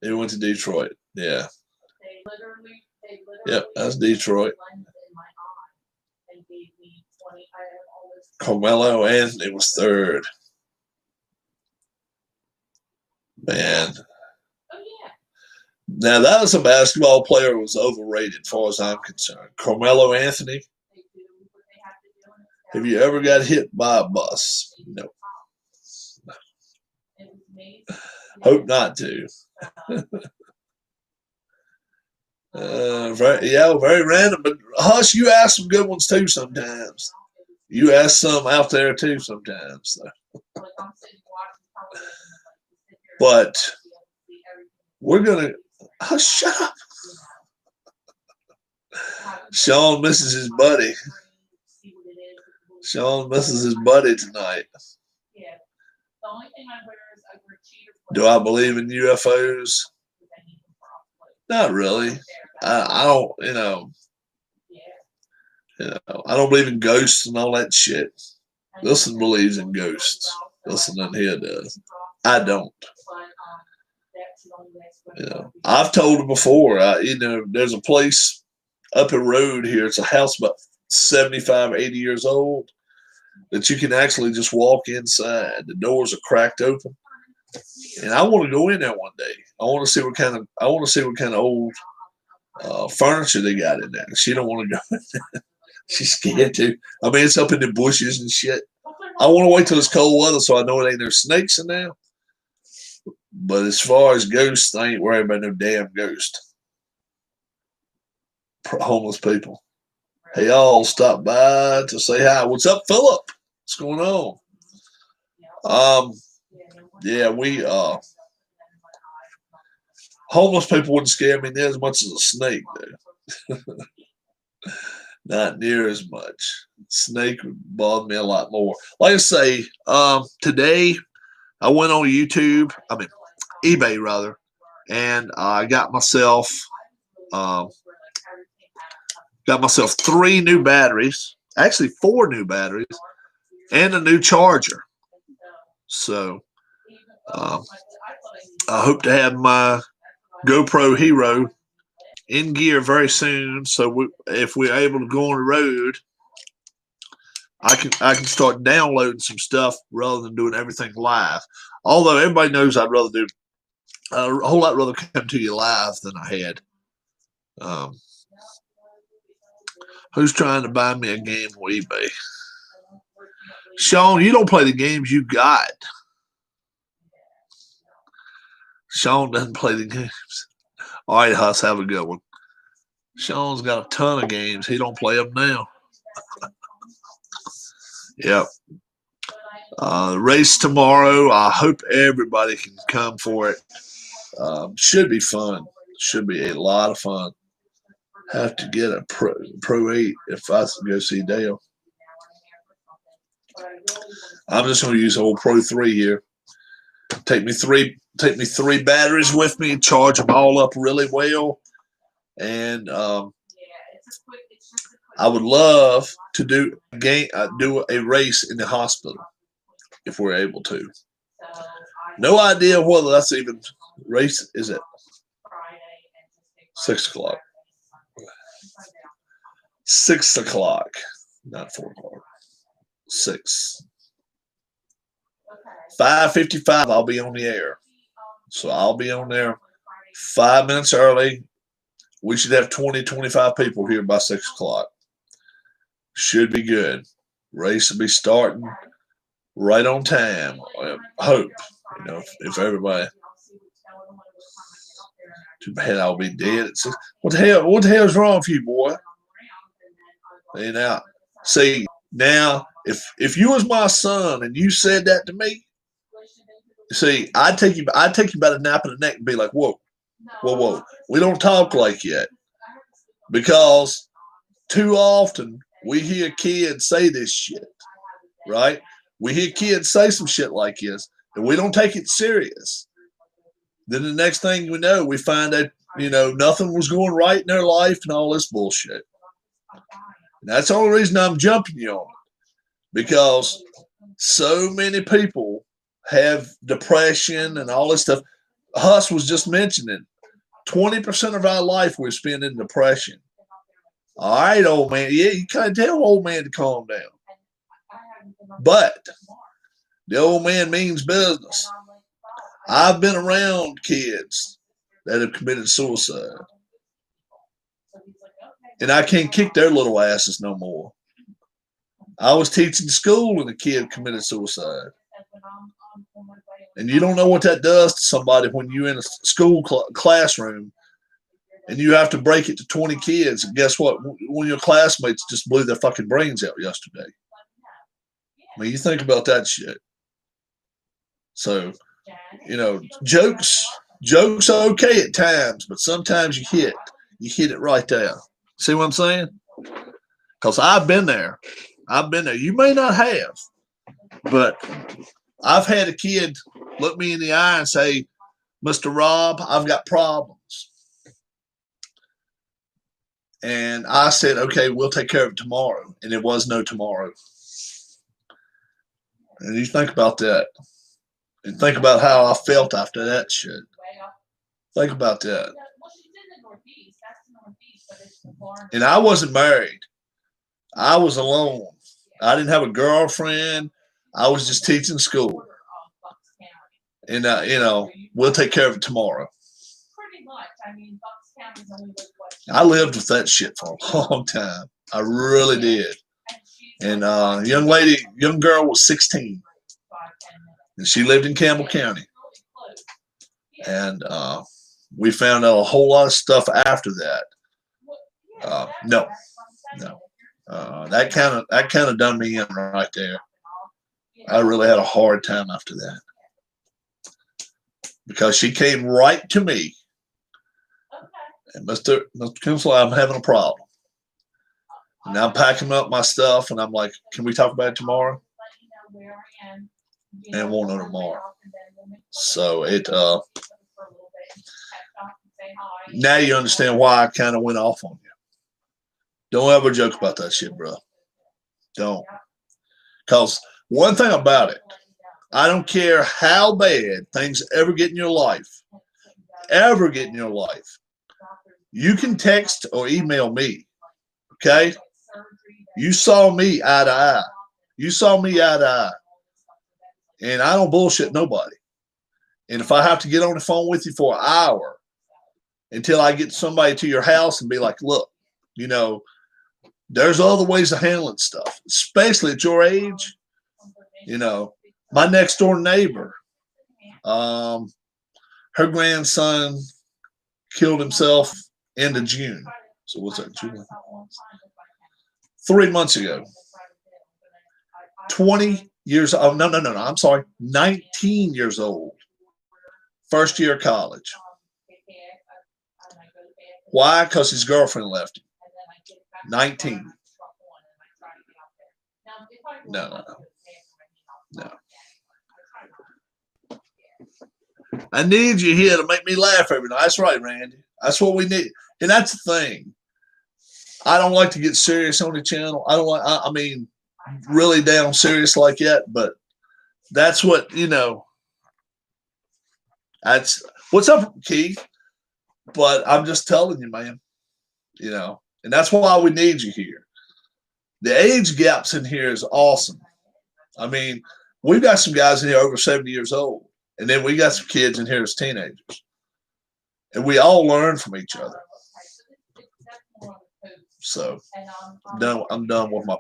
He went to Detroit. Yeah. Yep. That's Detroit. Carmelo Anthony was third. Man. Now, that was a basketball player who was overrated as far as I'm concerned. Carmelo Anthony. Have you ever got hit by a bus? No. Hope not to. Very random. But Hush, you ask some good ones too sometimes. You ask some out there too sometimes. So. But we're gonna. Hush, shut up. Sean misses his buddy. Sean misses his buddy tonight. Do I believe in UFOs? Not really. I don't. I don't believe in ghosts and all that shit. Listen believes in ghosts. Listen in here does. I don't. I've told him before. There's a place up a road here. It's a house about 75, 80 years old that you can actually just walk inside. The doors are cracked open, and I want to go in there one day. I want to see what kind of old furniture they got in there. She don't want to go. She's scared too. I mean, it's up in the bushes and shit. I want to wait till it's cold weather so I know it ain't no snakes in there. But as far as ghosts, I ain't worried about no damn ghost. Homeless people. Hey, y'all, stop by to say hi. What's up, Philip? What's going on? We homeless people wouldn't scare me near as much as a snake, though. Not near as much. Snake would bother me a lot more. Like I say, today I went on eBay rather, and I got myself 3 new batteries, actually 4 new batteries, and a new charger. So I hope to have my GoPro Hero in gear very soon. So if we're able to go on the road, I can start downloading some stuff rather than doing everything live. Although everybody knows I'd rather do a whole lot rather come to you live than I had. Who's trying to buy me a game on eBay? Sean, you don't play the games you got. Sean doesn't play the games. All right, Huss, have a good one. Sean's got a ton of games. He don't play them now. Yep. Race tomorrow. I hope everybody can come for it. Should be fun. Should be a lot of fun. Have to get a Pro 8 if I go see Dale. I'm just going to use old Pro 3 here. Take me three batteries with me, charge them all up really well, and I would love to do a race in the hospital if we're able to. No idea whether that's even race is at 6 o'clock. 6 o'clock, not 4 o'clock. 6. 5:55, I'll be on the air. So I'll be on there 5 minutes early. We should have 20, 25 people here by 6 o'clock. Should be good. Race will be starting right on time. I hope, if everybody. Too bad I'll be dead at 6. What the hell's wrong with you, boy? See, now, if you was my son and you said that to me, see, I'd take you by the nape of the neck and be like, whoa. We don't talk like that. Because too often we hear kids say this shit, right? we hear kids say some shit like this, and we don't take it serious. Then the next thing we know, we find that, nothing was going right in their life and all this bullshit. And that's the only reason I'm jumping you on it, because so many people have depression and all this stuff. Huss was just mentioning 20% of our life we spend in depression. All right, old man. Yeah, you kind of tell old man to calm down. But the old man means business. I've been around kids that have committed suicide. And I can't kick their little asses no more. I was teaching school and a kid committed suicide. And you don't know what that does to somebody when you're in a school classroom and you have to break it to 20 kids. And guess what? One of your classmates just blew their fucking brains out yesterday. I mean, you think about that shit. So, jokes are okay at times, but sometimes you hit it right there. See what I'm saying? Because I've been there. You may not have, but I've had a kid look me in the eye and say, Mr. Rob, I've got problems. And I said, okay, we'll take care of it tomorrow. And there was no tomorrow. And you think about that. And think about how I felt after that shit. Think about that. And I wasn't married. I was alone. I didn't have a girlfriend. I was just teaching school. And, we'll take care of it tomorrow. I lived with that shit for a long time. I really did. And young girl was 16. And she lived in Campbell County. And we found out a whole lot of stuff after that. No. That kind of done me in right there. I really had a hard time after that. Because she came right to me. And Mr. Kinsler, I'm having a problem. And I'm packing up my stuff, and I'm like, can we talk about it tomorrow? And won't know tomorrow. So now you understand why I kind of went off on you. Don't ever joke about that shit, bro. Don't. Because one thing about it, I don't care how bad things ever get in your life, you can text or email me, okay? You saw me eye to eye. And I don't bullshit nobody. And if I have to get on the phone with you for an hour until I get somebody to your house and be like, look, there's other ways of handling stuff, especially at your age. My next door neighbor, her grandson killed himself end of June. So what's that, June? 3 months ago. 20 years old. No. I'm sorry. 19 years old. First year of college. Why? Because his girlfriend left him. 19. No. I need you here to make me laugh every night. That's right, Randy. That's what we need. And that's the thing. I don't like to get serious on the channel. I mean, really down serious like that, but that's what, that's what's up, Keith. But I'm just telling you, man, and that's why we need you here. The age gaps in here is awesome. I mean, we've got some guys in here over 70 years old, and then we got some kids in here as teenagers, and we all learn from each other. So I'm done with my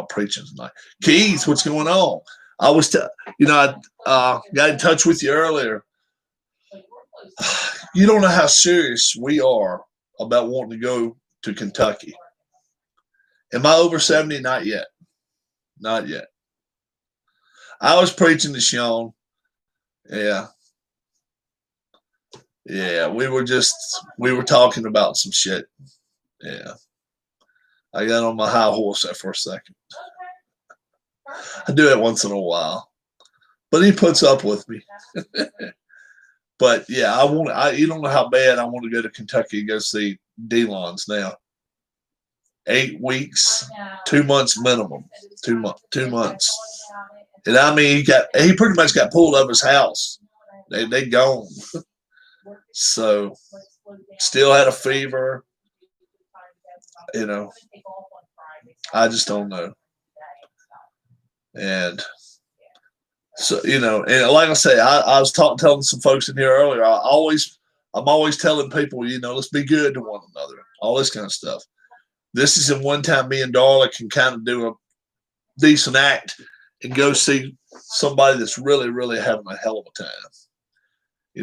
preaching tonight. Keith, what's going on? I was, I got in touch with you earlier. You don't know how serious we are about wanting to go to Kentucky. Am I over 70? Not yet. Not yet. I was preaching to Sean. Yeah. Yeah, we were talking about some shit. Yeah. I got on my high horse there for a second. I do it once in a while, but he puts up with me. But yeah, you don't know how bad I want to go to Kentucky and go see Delon's now. 8 weeks, 2 months minimum, 2 months. And I mean, he pretty much got pulled out of his house. They gone. So still had a fever. You know, I just don't know. And so, and like I say, I was telling some folks in here earlier, I'm always telling people, let's be good to one another, all this kind of stuff. This is the one time me and Darla can kind of do a decent act and go see somebody that's really, really having a hell of a time.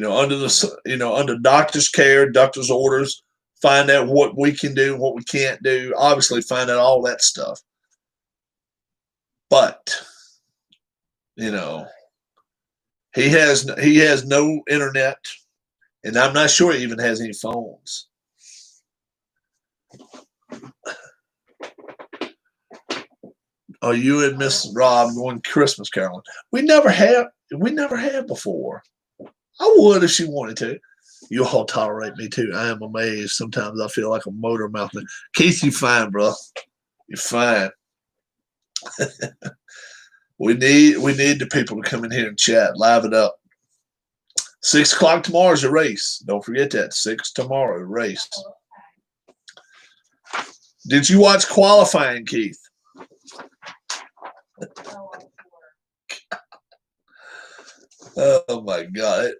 Under doctor's care, doctor's orders, find out what we can do, what we can't do. Obviously, find out all that stuff. But he has no internet, and I'm not sure he even has any phones. Are you and Miss Rob going Christmas caroling? We never have before. I would if she wanted to. You all tolerate me too. I am amazed. Sometimes I feel like a motor mouthing. Keith, you fine, bro. You're fine. We need the people to come in here and chat, live it up. 6 o'clock tomorrow is a race. Don't forget that. 6 tomorrow race. Did you watch qualifying, Keith? Oh my God.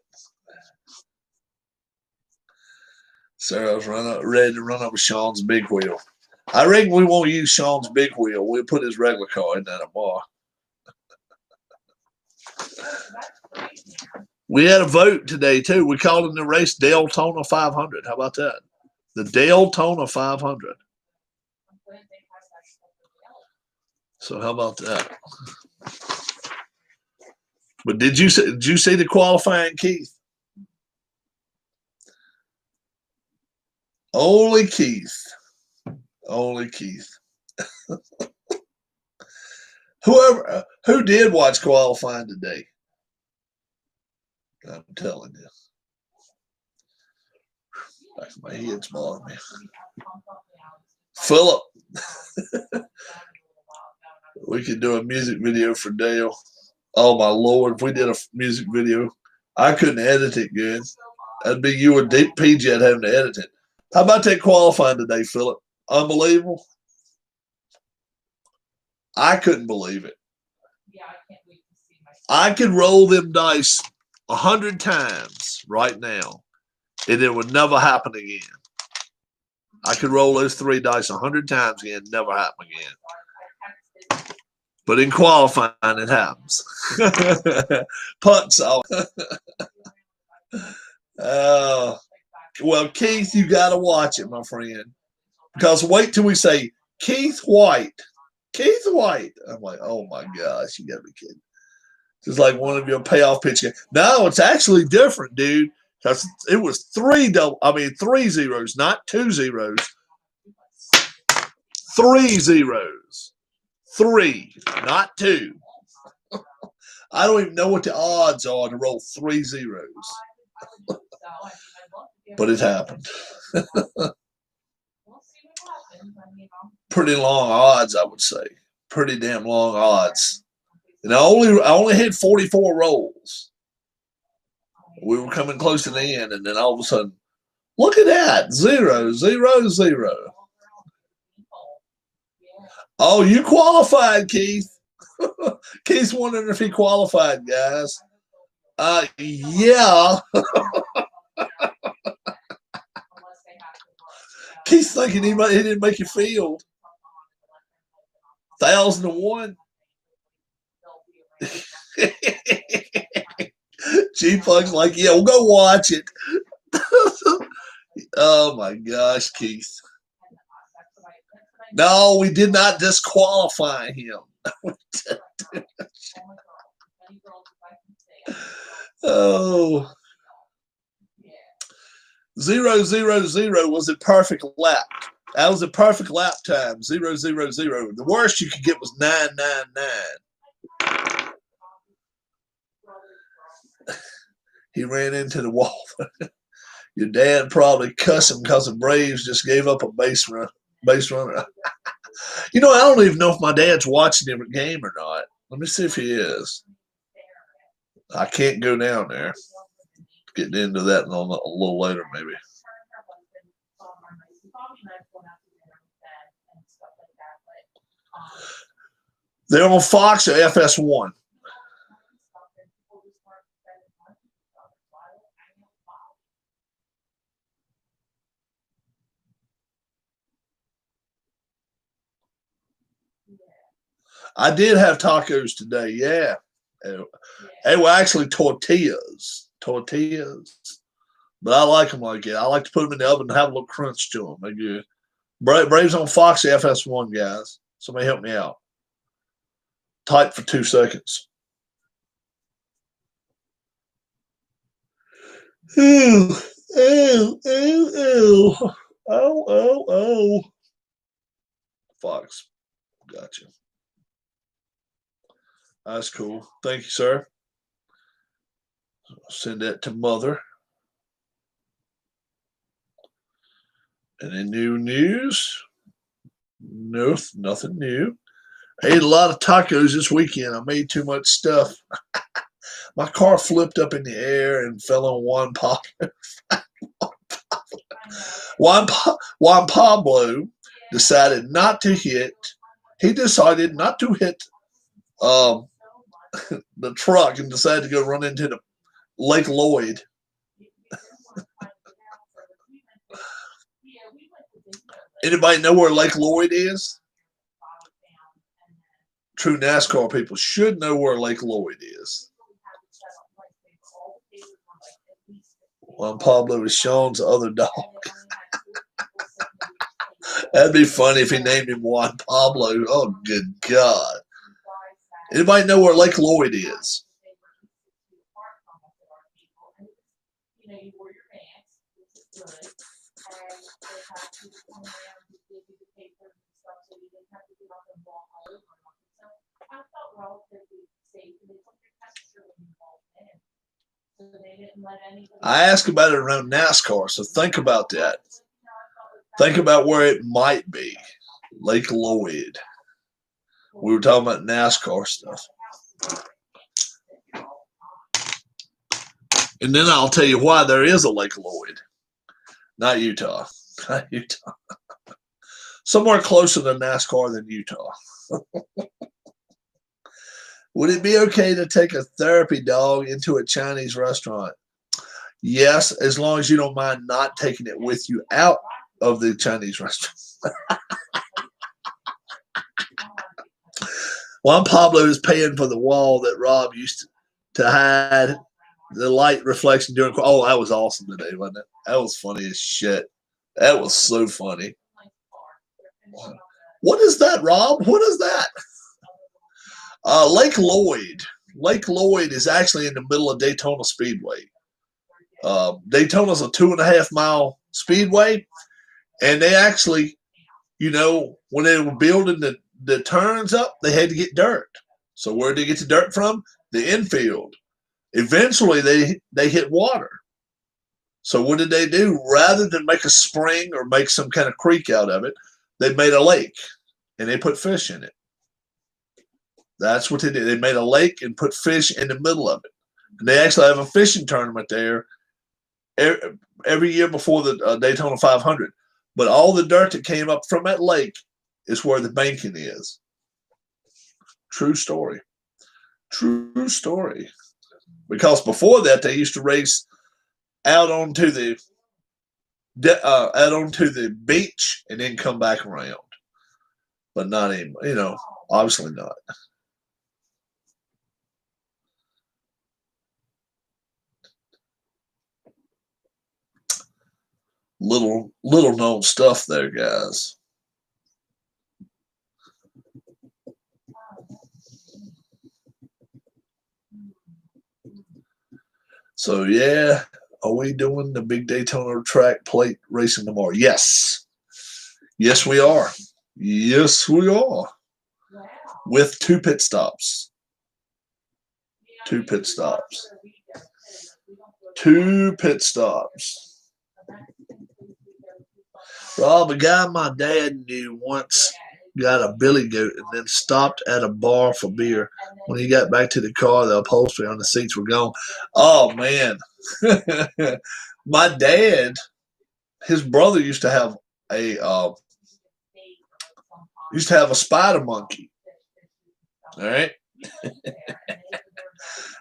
Sarah's ready to run up with Sean's big wheel. I reckon we won't use Sean's big wheel. We'll put his regular car in there tomorrow. We had a vote today, too. We called in the race Daytona 500. How about that? The Daytona 500. So how about that? But did you see the qualifying, Keith? Only Keith. Who did watch qualifying today? I'm telling you. My head's bothering me. Philip. We could do a music video for Dale. Oh my Lord, if we did a music video, I couldn't edit it good. That'd be you or PJ having to edit it. How about that qualifying today, Philip? Unbelievable. I couldn't believe it. I could roll them dice 100 times right now, and it would never happen again. I could roll those 3 dice 100 times again, never happen again. But in qualifying, it happens. Punts off. Well, Keith, you got to watch it, my friend. Because wait till we say Keith White. Keith White. I'm like, oh my gosh, you got to be kidding. It's like one of your payoff pitches. No, it's actually different, dude. Because it was 3 zeros, not 2 zeros. 3 zeros. 3, not 2. I don't even know what the odds are to roll 3 zeros. But it happened. Pretty long odds, I would say. Pretty damn long odds. And I only hit 44 rolls. We were coming close to the end, and then all of a sudden, look at that. 0, 0, 0. Oh, you qualified, Keith. Keith's wondering if he qualified, guys. Yeah. Keith's thinking he didn't make your field. 1,001. G-Punk's like, yeah, we'll go watch it. Oh, my gosh, Keith. No, we did not disqualify him. Oh. 0, 0, 0 was a perfect lap. That was a perfect lap time. 0, 0, 0. The worst you could get was 9, 9, 9. He ran into the wall. Your dad probably cussed him because the Braves just gave up a base runner. You know, I don't even know if my dad's watching every game or not. Let me see if he is. I can't go down there. Getting into that a little later, maybe. They're on Fox or FS1. I did have tacos today, yeah. They were actually tortillas. But I like them like that. I like to put them in the oven and have a little crunch to them. They're good. Braves on Fox FS1, guys. Somebody help me out. Type for 2 seconds. Ew, ew, ew, ew. Oh. Fox. Gotcha. That's cool. Thank you, sir. I'll send that to mother. Any new news? No, nothing new. I ate a lot of tacos this weekend. I made too much stuff. My car flipped up in the air and fell on Juan Pablo. Juan Pablo decided not to hit. He decided not to hit the truck and decided to go run into the Lake Lloyd. Anybody know where Lake Lloyd is? True NASCAR people should know where Lake Lloyd is. Juan Pablo is Sean's other dog. That'd be funny if he named him Juan Pablo. Oh, good God. Anybody know where Lake Lloyd is? I asked about it around NASCAR, so think about that. Think about where it might be. Lake Lloyd. We were talking about NASCAR stuff. And then I'll tell you why there is a Lake Lloyd. Not Utah. Not Utah. Somewhere closer to NASCAR than Utah. Would it be okay to take a therapy dog into a Chinese restaurant? Yes, as long as you don't mind not taking it with you out of the Chinese restaurant. Juan Pablo is paying for the wall that Rob used to hide the light reflection during. Oh, that was awesome today, wasn't it? That was funny as shit. That was so funny. What is that, Rob? What is that? Lake Lloyd. Lake Lloyd is actually in the middle of Daytona Speedway. Daytona's a 2.5 mile speedway, and they actually, you know, when they were building the turns up, they had to get dirt. So where did they get the dirt from? The infield. Eventually, they hit water. So what did they do? Rather than make a spring or make some kind of creek out of it, they made a lake, and they put fish in it. That's what they did. They made a lake and put fish in the middle of it. And they actually have a fishing tournament there every year before the Daytona 500. But all the dirt that came up from that lake is where the banking is. True story. True story. Because before that, they used to race out onto the beach and then come back around. But not anymore. You know, obviously not. Little known stuff there, guys. So yeah, are we doing the big Daytona track plate racing tomorrow? Yes. Yes, we are. Yes, we are. With 2 pit stops. 2 pit stops. 2 pit stops. Rob, a guy my dad knew once got a billy goat and then stopped at a bar for beer. When he got back to the car, the upholstery on the seats were gone. Oh, man. My dad, his brother used to have a spider monkey. All right.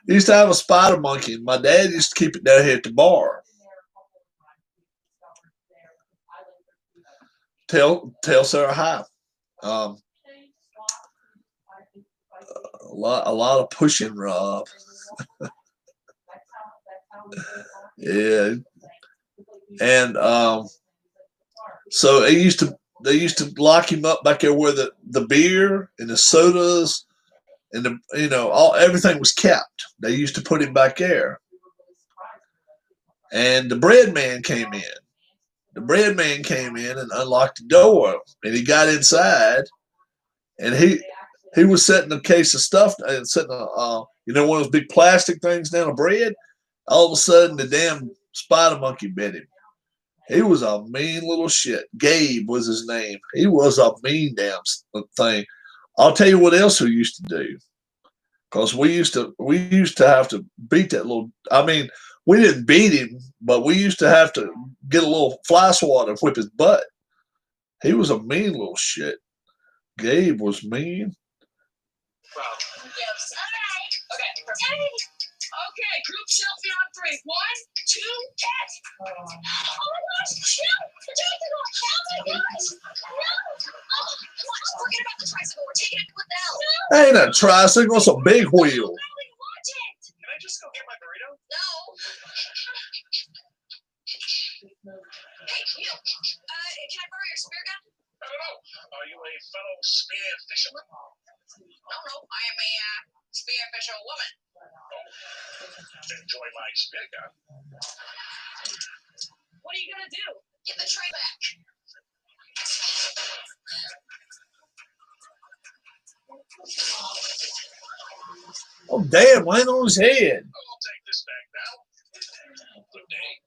He used to have a spider monkey, and my dad used to keep it down here at the bar. Tell Sarah hi. A lot of pushing, Rob. Yeah, and so they used to lock him up back there where the beer and the sodas and everything was kept. They used to put him back there, and the bread man came in. The bread man came in and unlocked the door, and he got inside, and he was setting a case of stuff and setting one of those big plastic things down of bread. All of a sudden, the damn spider monkey bit him. He was a mean little shit. Gabe was his name. He was a mean damn thing. I'll tell you what else we used to do, because we used to have to beat that little. I mean, we didn't beat him, but we used to have to get a little fly swatter and whip his butt. He was a mean little shit. Gabe was mean. Yes. Okay. Okay. Group selfie on 3. 1, 2, catch. Oh my gosh! No! The tricycle! Oh my gosh! No! Oh, forget about the tricycle. We're taking it with them. No! Ain't a tricycle. It's a big wheel. Watch it. Can I just go get my burrito? No. Hey, you. Can I borrow your spear gun? I don't know. Are you a fellow spear fisherman? No. I am a spear fisher woman. Enjoy my spear gun. What are you gonna do? Get the tray back. Oh, damn, land on his head. I'll take this back now. Good day.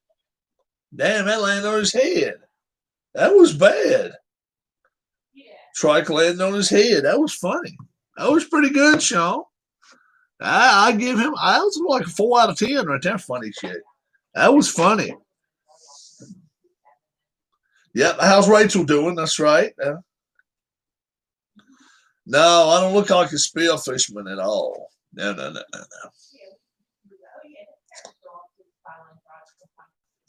Damn, that landed on his head. That was bad. Trike landed on his head. That was funny. That was pretty good, Sean. I give him, I was like a 4 out of 10 right there. Funny shit. That was funny. Yep, how's Rachel doing? That's right. No, I don't look like a spear fisherman at all. No.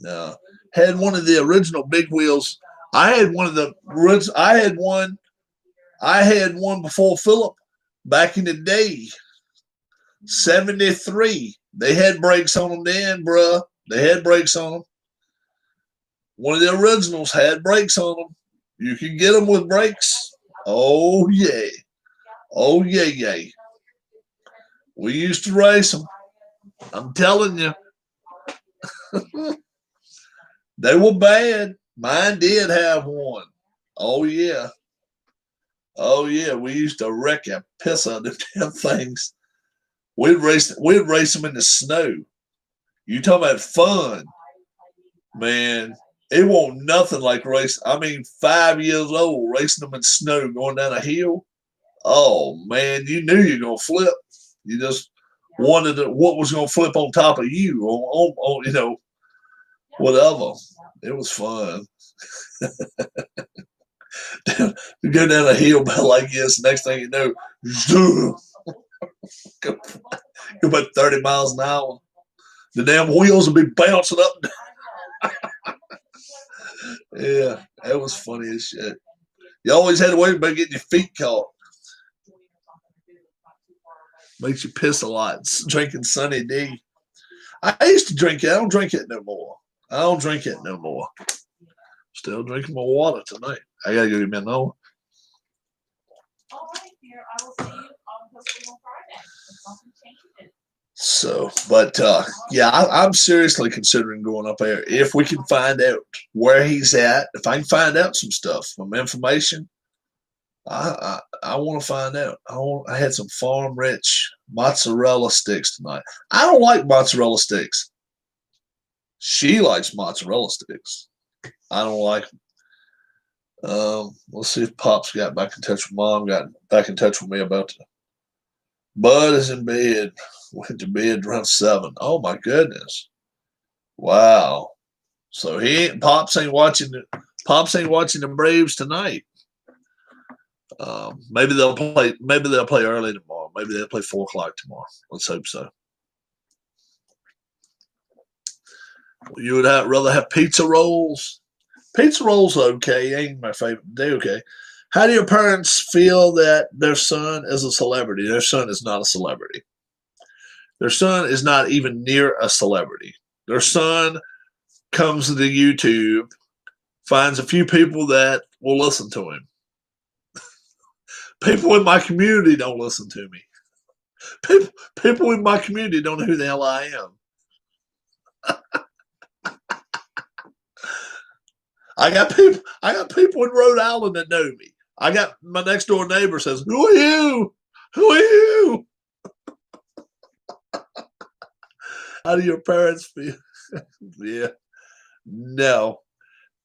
No. Had one of the original big wheels. I had one before Philip back in the day. 73. They had brakes on them then, bruh. They had brakes on them. One of the originals had brakes on them. You can get them with brakes. Oh, yeah. Oh, yeah. We used to race them. I'm telling you. They were bad. Mine did have one. Oh, yeah. Oh, yeah. We used to wreck a piss out of them damn things. We'd race them in the snow. You talking about fun. Man, it wasn't nothing like racing. I mean, 5 years old, racing them in snow, going down a hill. Oh, man, you knew you were going to flip. You just wondered what was going to flip on top of you, on whatever. It was fun. You go down a hill like this, next thing you know, zoom. Go about 30 miles an hour. The damn wheels will be bouncing up. Yeah, that was funny as shit. You always had to worry about getting your feet caught. Makes you piss a lot. Drinking Sunny D. I used to drink it. I don't drink it no more. Still drinking my water tonight. I gotta go get me another one. So, but yeah, I'm seriously considering going up there if we can find out where he's at. If I can find out some stuff, some information, I want to find out. I had some farm rich mozzarella sticks tonight. I don't like mozzarella sticks. She likes mozzarella sticks. I don't like them. Let's see if Pops got back in touch with Mom. Got back in touch with me about the Bud is in bed. Went to bed around 7. Oh my goodness! Wow. So Pops ain't watching the Braves tonight. Maybe they'll play. Maybe they'll play early tomorrow. Maybe they'll play 4 o'clock tomorrow. Let's hope so. You would rather have pizza rolls. Pizza rolls okay. Ain't my favorite. They okay. How do your parents feel that their son is a celebrity? Their son is not a celebrity. Their son is not even near a celebrity. Their son comes to YouTube, finds a few people that will listen to him. People in my community don't listen to me. People in my community don't know who the hell I am. I got people in Rhode Island that know me. I got my next door neighbor says, "Who are you? Who are you?" How do your parents feel? Yeah. No.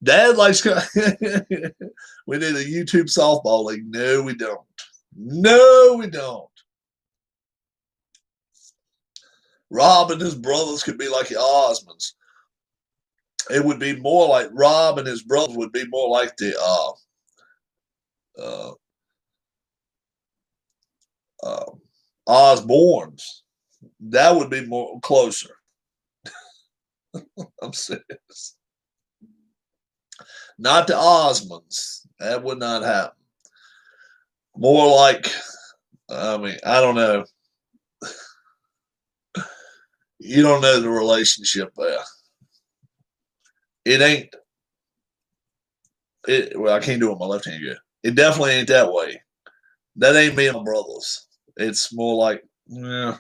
Dad likes we need a YouTube softball league. No, we don't. No, we don't. Rob and his brothers could be like the Osmonds. It would be more like Rob and his brothers would be more like the Osborns. That would be more closer. I'm serious. Not the Osmonds. That would not happen. More like, I mean, I don't know. You don't know the relationship there. It ain't. Well, I can't do it with my left hand good. It definitely ain't that way. That ain't me and my brothers. It's more like, yeah.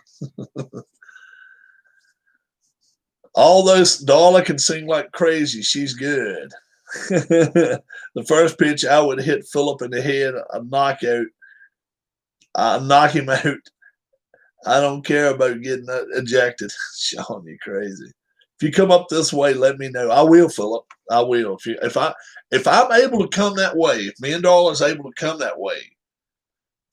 Although Darla can sing like crazy, she's good. The first pitch, I would hit Philip in the head, a knockout. I knock him out. I don't care about getting ejected. Sean, you crazy. If you come up this way, let me know. I will, Philip. I will. If I'm able to come that way, if me and Darla is able to come that way,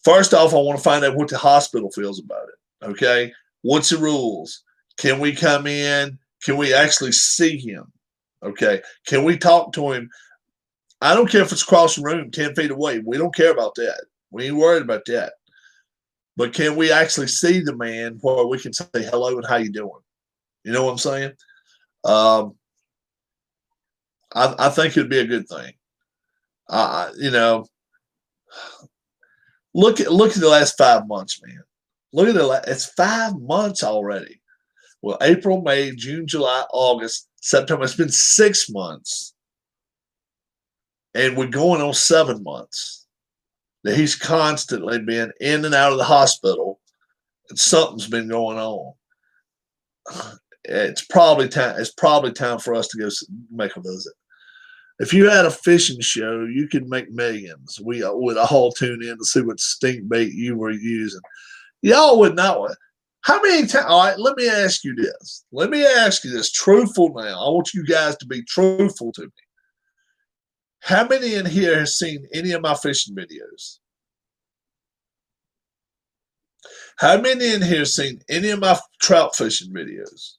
first off, I want to find out what the hospital feels about it. Okay, what's the rules? Can we come in? Can we actually see him? Okay, can we talk to him? I don't care if it's across the room, 10 feet away. We don't care about that. We ain't worried about that. But can we actually see the man where we can say hello and how you doing? You know what I'm saying? I think it'd be a good thing. Look at the last 5 months, man. Look at it's 5 months already. Well, April, May, June, July, August, September. It's been 6 months, and we're going on 7 months that he's constantly been in and out of the hospital, and something's been going on. It's probably time. It's probably time for us to go make a visit. If you had a fishing show, you could make millions. We would all tune in to see what stink bait you were using. Y'all would not. How many times? All right, let me ask you this. Let me ask you this. Truthful now. I want you guys to be truthful to me. How many in here has seen any of my fishing videos? How many in here has seen any of my trout fishing videos?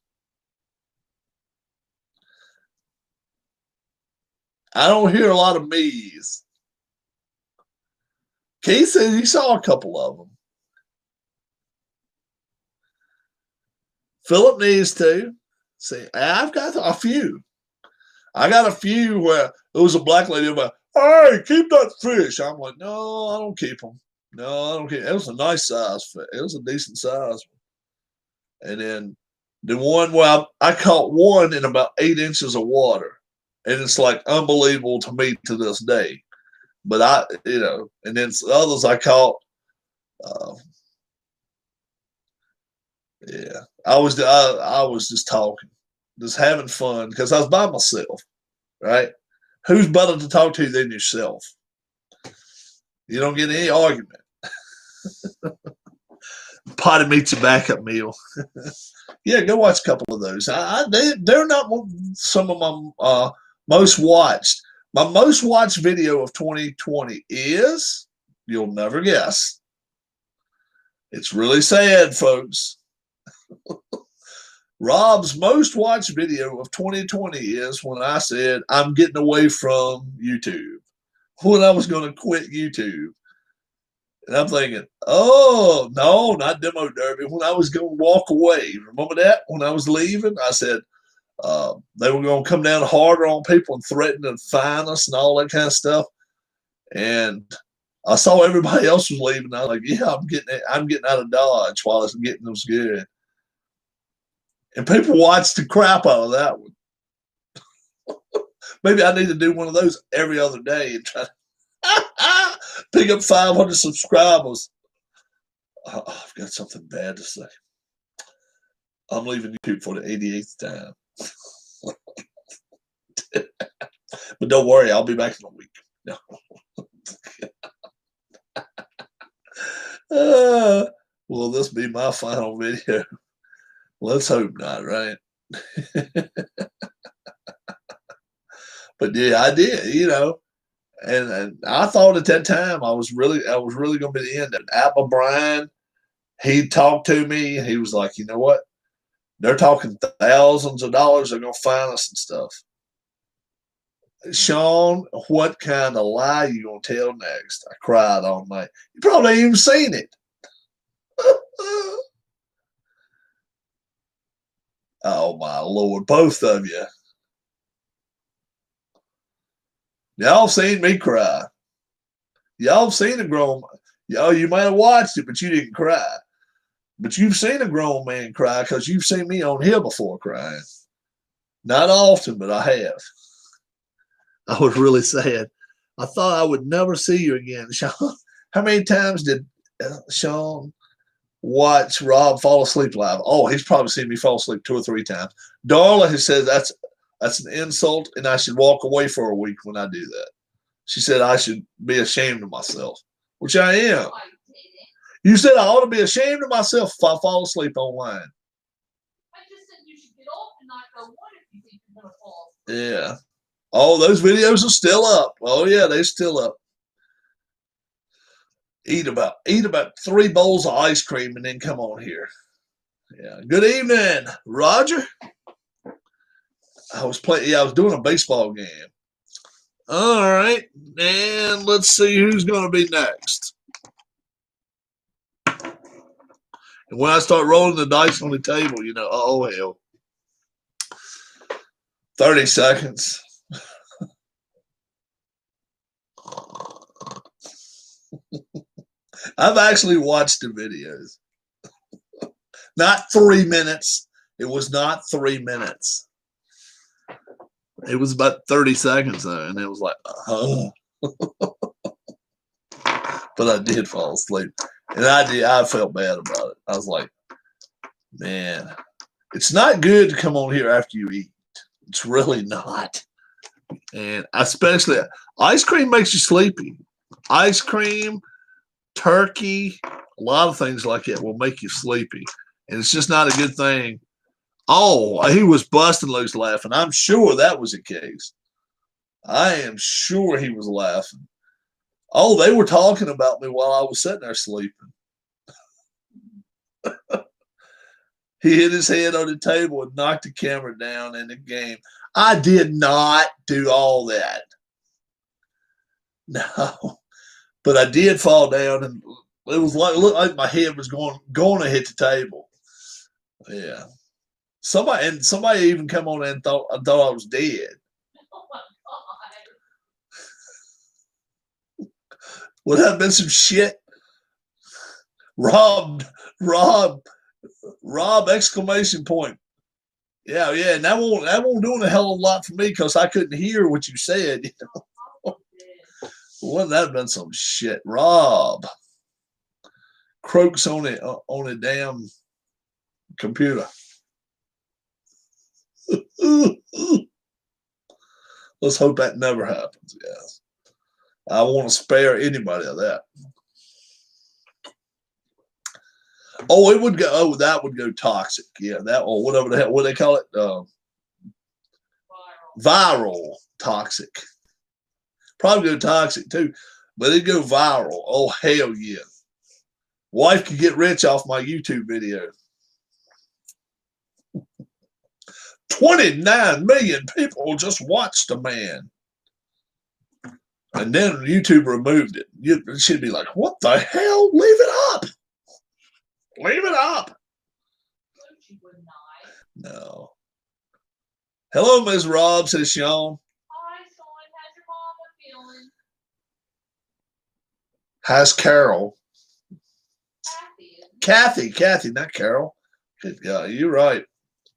I don't hear a lot of me's. Keith said he saw a couple of them. Philip needs to. See, I've got a few. I got a few where there was a black lady about, "Hey, keep that fish." I'm like, "No, I don't keep them. No, I don't keep." It was a nice size fish. It was a decent size one. And then the one where I caught one in about 8 inches of water, and it's like unbelievable to me to this day. But and then others I caught. Yeah, I was just talking, just having fun because I was by myself, right? Who's better to talk to than yourself? You don't get any argument. Potted meat's a backup meal. Yeah, go watch a couple of those. They're not some of my most watched. My most watched video of 2020 is, you'll never guess. It's really sad, folks. Rob's most watched video of 2020 is when I said I'm getting away from YouTube, when I was going to quit YouTube. And I'm thinking, oh, no, not Demo Derby. When I was going to walk away, remember that? When I was leaving, I said they were going to come down harder on people and threaten to fine us and all that kind of stuff. And I saw everybody else was leaving. I was like, yeah, I'm getting out of Dodge while it's getting us good. And people watched the crap out of that one. Maybe I need to do one of those every other day and try to pick up 500 subscribers. I've got something bad to say. I'm leaving YouTube for the 88th time. But don't worry, I'll be back in a week. No. Will this be my final video? Let's hope not, right? But yeah, I did, and I thought at that time I was really going to be the end of it. Apple Brian, he talked to me and he was like, you know what? They're talking thousands of dollars. They're going to fine us and stuff. Sean, what kind of lie you going to tell next? I cried all night. You probably ain't even seen it. Oh, my Lord. Both of you. Y'all seen me cry. Y'all seen a grown man. You might have watched it, but you didn't cry. But you've seen a grown man cry because you've seen me on here before crying. Not often, but I have. I was really sad. I thought I would never see you again. Sean, how many times did Sean watch Rob fall asleep live? Oh, he's probably seen me fall asleep 2 or 3 times. Darla has said that's an insult and I should walk away for a week when I do that. She said I should be ashamed of myself, which I am. You said I ought to be ashamed of myself if I fall asleep online. I just said you should get off and not go one if you think you're going to fall. Yeah. Oh, those videos are still up. Oh, yeah, they're still up. Eat about 3 bowls of ice cream and then come on here. Yeah. Good evening, Roger. I was doing a baseball game. All right. And let's see who's going to be next. And when I start rolling the dice on the table, oh, hell. 30 seconds. I've actually watched the videos. Not 3 minutes. It was not 3 minutes. It was about 30 seconds, though, and it was like, oh. But I did fall asleep. And I felt bad about it. I was like, man, it's not good to come on here after you eat. It's really not. And especially, ice cream makes you sleepy. Ice cream, turkey, a lot of things like that will make you sleepy. And it's just not a good thing. Oh, he was busting loose laughing. I'm sure that was the case. I am sure he was laughing. Oh, they were talking about me while I was sitting there sleeping. He hit his head on the table and knocked the camera down in the game. I did not do all that. No. But I did fall down, and it looked like my head was going to hit the table. Yeah. Somebody even come on and thought I was dead. Oh my God. Would that have been some shit? Rob, exclamation point. Yeah, and that won't do a hell of a lot for me because I couldn't hear what you said. Wouldn't that have been some shit? Rob croaks on a damn computer. Let's hope that never happens, guys. I want to spare anybody of that. Oh, it would go. Oh, that would go toxic. Yeah, that or whatever the hell. What do they call it? Viral toxic. Probably go toxic too, but it'd go viral. Oh hell yeah! Wife could get rich off my YouTube video. 29 million people just watched a man. And then YouTube removed it. She'd be like, what the hell? Leave it up. Leave it up. No. Hello, Ms. Rob, says Sean. Hi, son. How's your mama feeling? How's Carol? Kathy. Kathy, not Carol. Good God, you're right.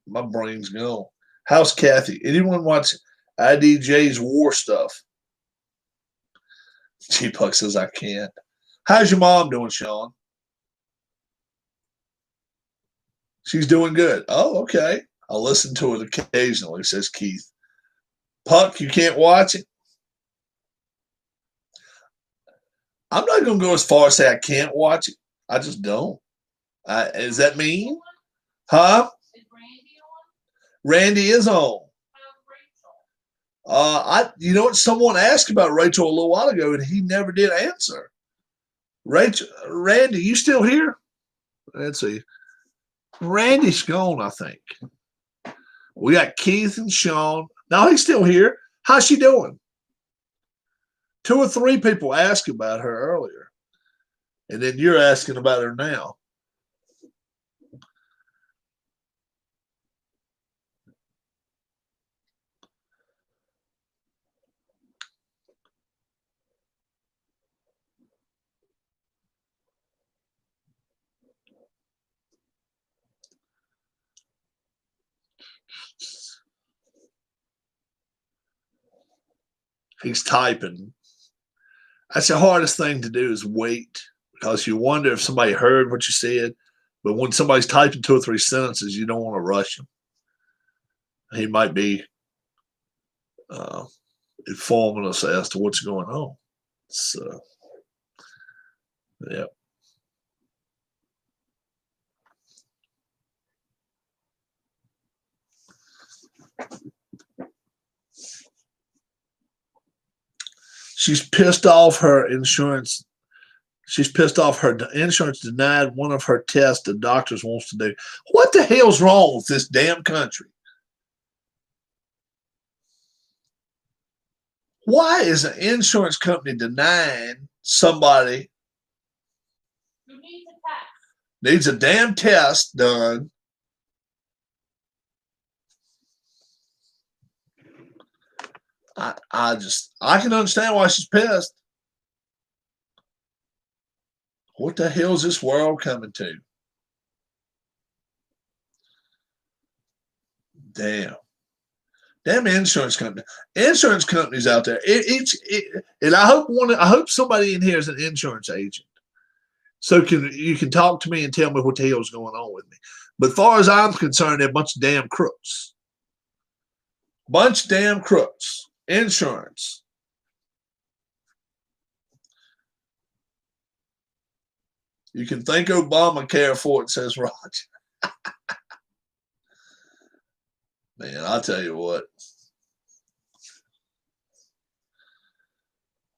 My brain's gone. How's Kathy? Anyone watch IDJ's war stuff? G-Puck says I can't. How's your mom doing, Sean? She's doing good. Oh, okay. I'll listen to it occasionally, says Keith. Puck, you can't watch it? I'm not going to go as far as say I can't watch it. I just don't. Is that mean? Huh? Is Randy on? Randy is on. How's Rachel? You know what? Someone asked about Rachel a little while ago, and he never did answer. Randy, you still here? Let's see. Randy's gone, I think. We got Keith and Sean. No, he's still here. How's she doing? 2 or 3 people asked about her earlier, and then you're asking about her now. He's typing. That's the hardest thing to do is wait, because you wonder if somebody heard what you said. But when somebody's typing 2 or 3 sentences, you don't want to rush him. He might be informing us as to what's going on. So, yeah. She's pissed off her insurance. She's pissed off her insurance denied one of her tests the doctors wants to do. What the hell's wrong with this damn country? Why is an insurance company denying somebody Who needs a test? needs a damn test done? I can understand why she's pissed. What the hell is this world coming to? Damn insurance company. Insurance companies out there. And I hope somebody in here is an insurance agent. So you can talk to me and tell me what the hell's going on with me. But as far as I'm concerned, they're a bunch of damn crooks. Bunch of damn crooks. Insurance. You can thank Obamacare for it, says Roger. Man, I'll tell you what.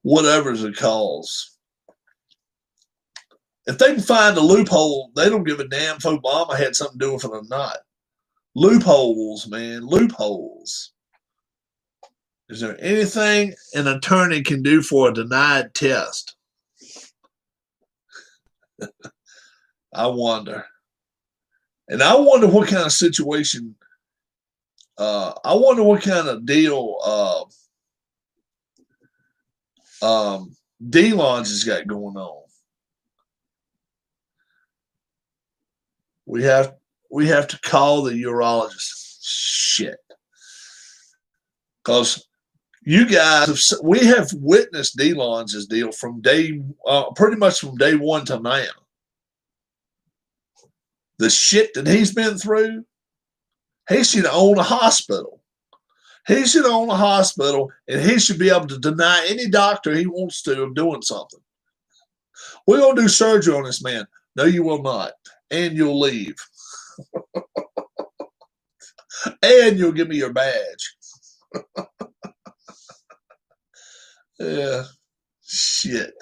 Whatever's the cause. If they can find a loophole, they don't give a damn if Obama had something to do with it or not. Loopholes, man. Loopholes. Is there anything an attorney can do for a denied test? I wonder. And I wonder what kind of situation, I wonder what kind of deal D-Lons has got going on. We have to call the urologist. Shit. Because you guys, we have witnessed D-Lons' deal from pretty much from day one to now. The shit that he's been through, he should own a hospital. He should own a hospital, and he should be able to deny any doctor he wants to of doing something. We're going to do surgery on this man. No, you will not. And you'll leave. And you'll give me your badge. Yeah. Shit.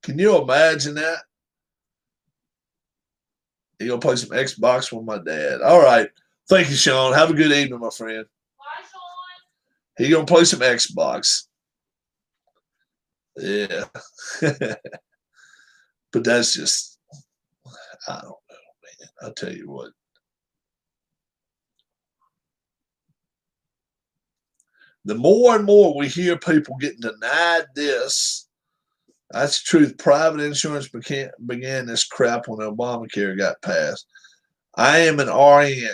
Can you imagine that? You gonna play some Xbox with my dad. All right. Thank you, Sean. Have a good evening, my friend. Bye, Sean. He gonna play some Xbox. Yeah. But that's just, I don't know, man. I'll tell you what. The more and more we hear people getting denied this, that's the truth. Private insurance began this crap when Obamacare got passed. I am an RN,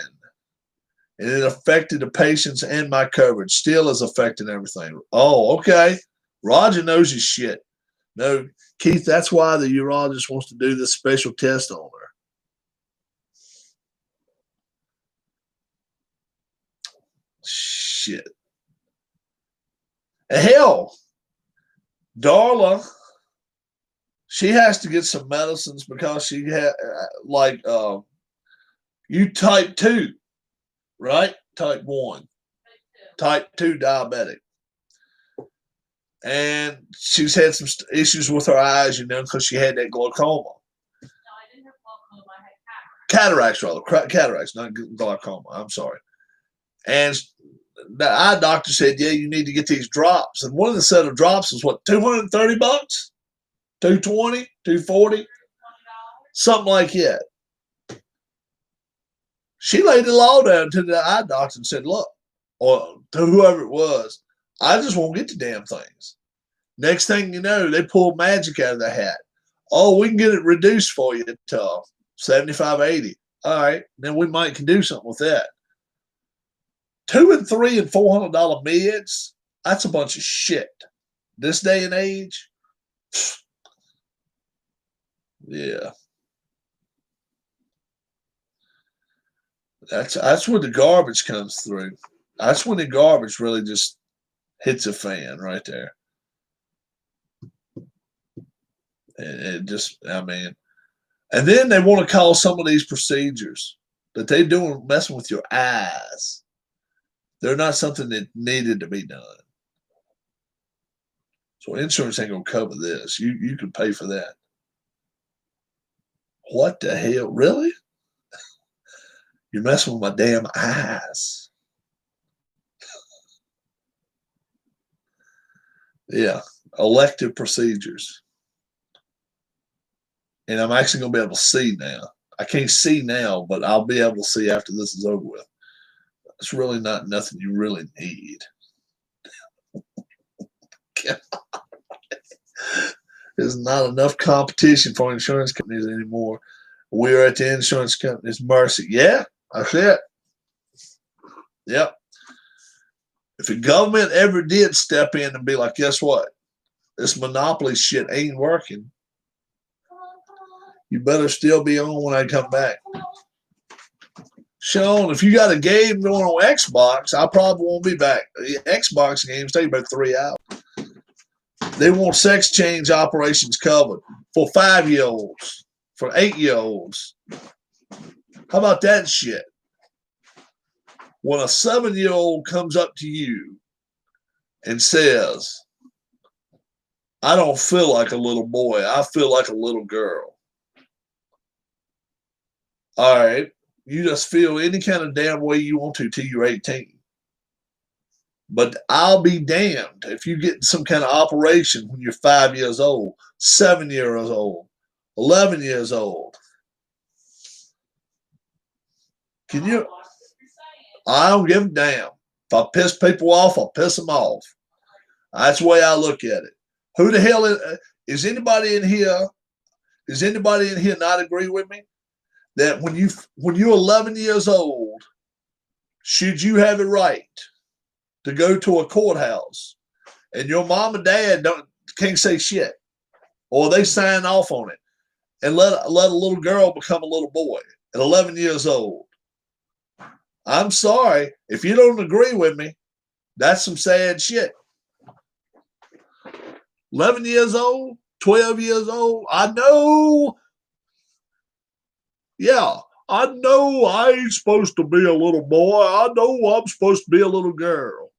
and it affected the patients and my coverage. Still is affecting everything. Oh, okay. Roger knows his shit. No, Keith, that's why the urologist wants to do this special test on her. Shit. Hell, Darla, she has to get some medicines because she had, you type 2, right? Type 1. Type 2 diabetic. And she's had some issues with her eyes, because she had that glaucoma. No, I didn't have glaucoma. I had cataracts. Cataracts, not glaucoma. I'm sorry. And the eye doctor said, yeah, you need to get these drops. And one of the set of drops is what, $230? $220? $240? Something like that. She laid the law down to the eye doctor and said, look, or to whoever it was, I just won't get the damn things. Next thing you know, they pull magic out of the hat. Oh, we can get it reduced for you to 75, 80. All right, then we might can do something with that. $200 and $300 and $400 meds, that's a bunch of shit. This day and age, yeah. That's where the garbage comes through. That's when the garbage really just hits a fan right there. It just, and then they want to call some of these procedures that they doing messing with your eyes. They're not something that needed to be done. So insurance ain't gonna cover this. You can pay for that. What the hell? Really? You're messing with my damn eyes. Yeah, elective procedures. And I'm actually going to be able to see now. I can't see now, but I'll be able to see after this is over with. It's really not nothing you really need. There's not enough competition for insurance companies anymore. We're at the insurance company's mercy. Yeah, that's it. Yep. If the government ever did step in and be like, guess what? This monopoly shit ain't working. You better still be on when I come back. Sean, if you got a game going on Xbox, I probably won't be back. The Xbox games take about 3 hours. They want sex change operations covered for 5-year-olds, for 8-year-olds. How about that shit? When a 7-year-old comes up to you and says, I don't feel like a little boy, I feel like a little girl. All right, you just feel any kind of damn way you want to till you're 18. But I'll be damned if you get some kind of operation when you're 5 years old, 7 years old, 11 years old. Can you? I don't give a damn. If I piss people off, I'll piss them off. That's the way I look at it. Who the hell is anybody in here? Does anybody in here not agree with me? That when you're 11 years old, should you have a right to go to a courthouse and your mom and dad can't say shit, or they sign off on it and let a little girl become a little boy at 11 years old? I'm sorry, if you don't agree with me, That's some sad shit. 11 years old, 12 years old. I know. Yeah, I know I ain't supposed to be a little boy. I know I'm supposed to be a little girl.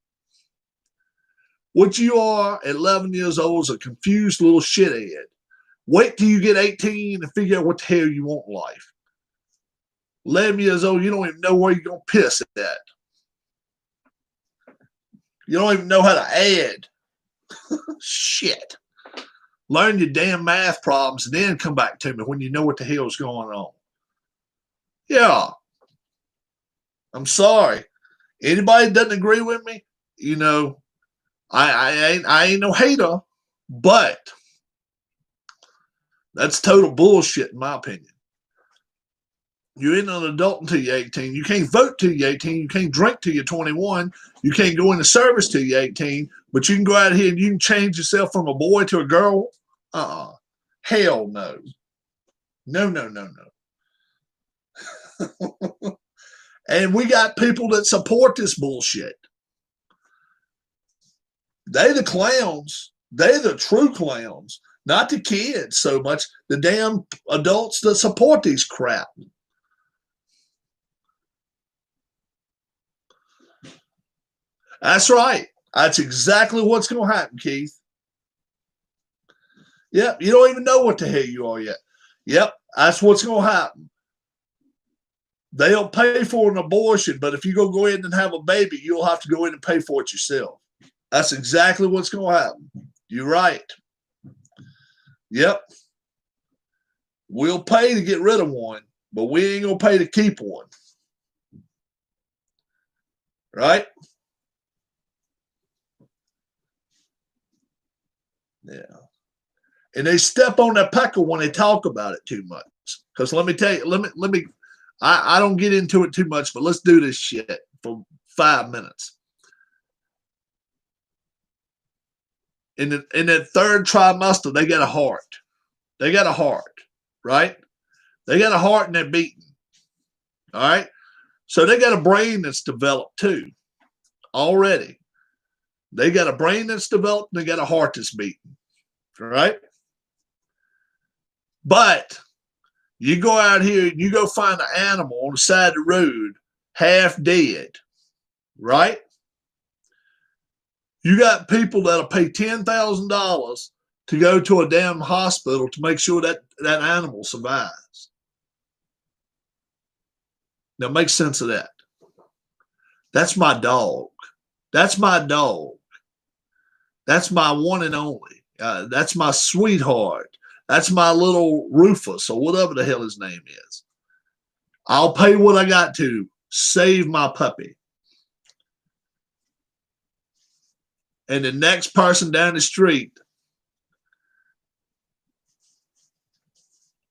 What you are at 11 years old is a confused little shithead. Wait till you get 18 and figure out what the hell you want in life. 11 years old, you don't even know where you're going to piss at. You don't even know how to add. Shit. Learn your damn math problems and then come back to me when you know what the hell's going on. Yeah. I'm sorry. Anybody that doesn't agree with me, you know, I ain't no hater, but that's total bullshit in my opinion. You ain't an adult until you're 18. You can't vote till you're 18. You can't drink till you're 21. You can't go into service till you're 18. But you can go out here and you can change yourself from a boy to a girl. Hell no. No, no, no, no. And we got people that support this bullshit. They the clowns. They the true clowns. Not the kids so much. The damn adults that support these crap. That's right. That's exactly what's going to happen, Keith. Yep. You don't even know what the hell you are yet. Yep. That's what's going to happen. They'll pay for an abortion, but if you go in and have a baby, you'll have to go in and pay for it yourself. That's exactly what's going to happen. You're right. Yep. We'll pay to get rid of one, but we ain't going to pay to keep one. Right? Yeah. And they step on that pecker when they talk about it too much. Because let me tell you, I don't get into it too much, but let's do this shit for 5 minutes. In that third trimester, they got a heart. They got a heart, right? They got a heart and they're beating. All right? So they got a brain that's developed too already. They got a brain that's developed and they got a heart that's beating. All right? But you go out here and you go find an animal on the side of the road, half dead, right? You got people that'll pay $10,000 to go to a damn hospital to make sure that animal survives. Now make sense of that. That's my dog. That's my dog. That's my one and only. That's my sweetheart. That's my little Rufus or whatever the hell his name is. I'll pay what I got to save my puppy. And the next person down the street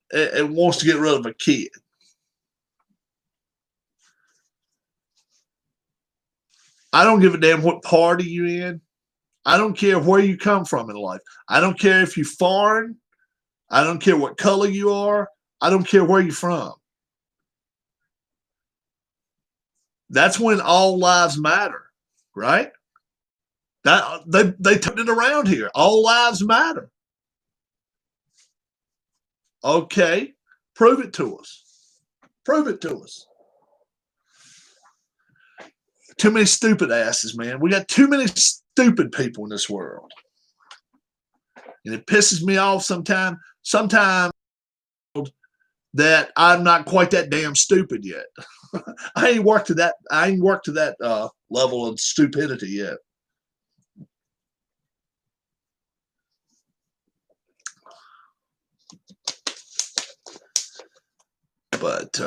it wants to get rid of a kid. I don't give a damn what party you're in. I don't care where you come from in life. I don't care if you're foreign. I don't care what color you are. I don't care where you're from. That's when all lives matter, right? That they turned it around here. All lives matter. Okay, prove it to us. Prove it to us. Too many stupid asses, man. We got too many stupid people in this world. And it pisses me off sometimes that I'm not quite that damn stupid yet. I ain't worked to that level of stupidity yet. But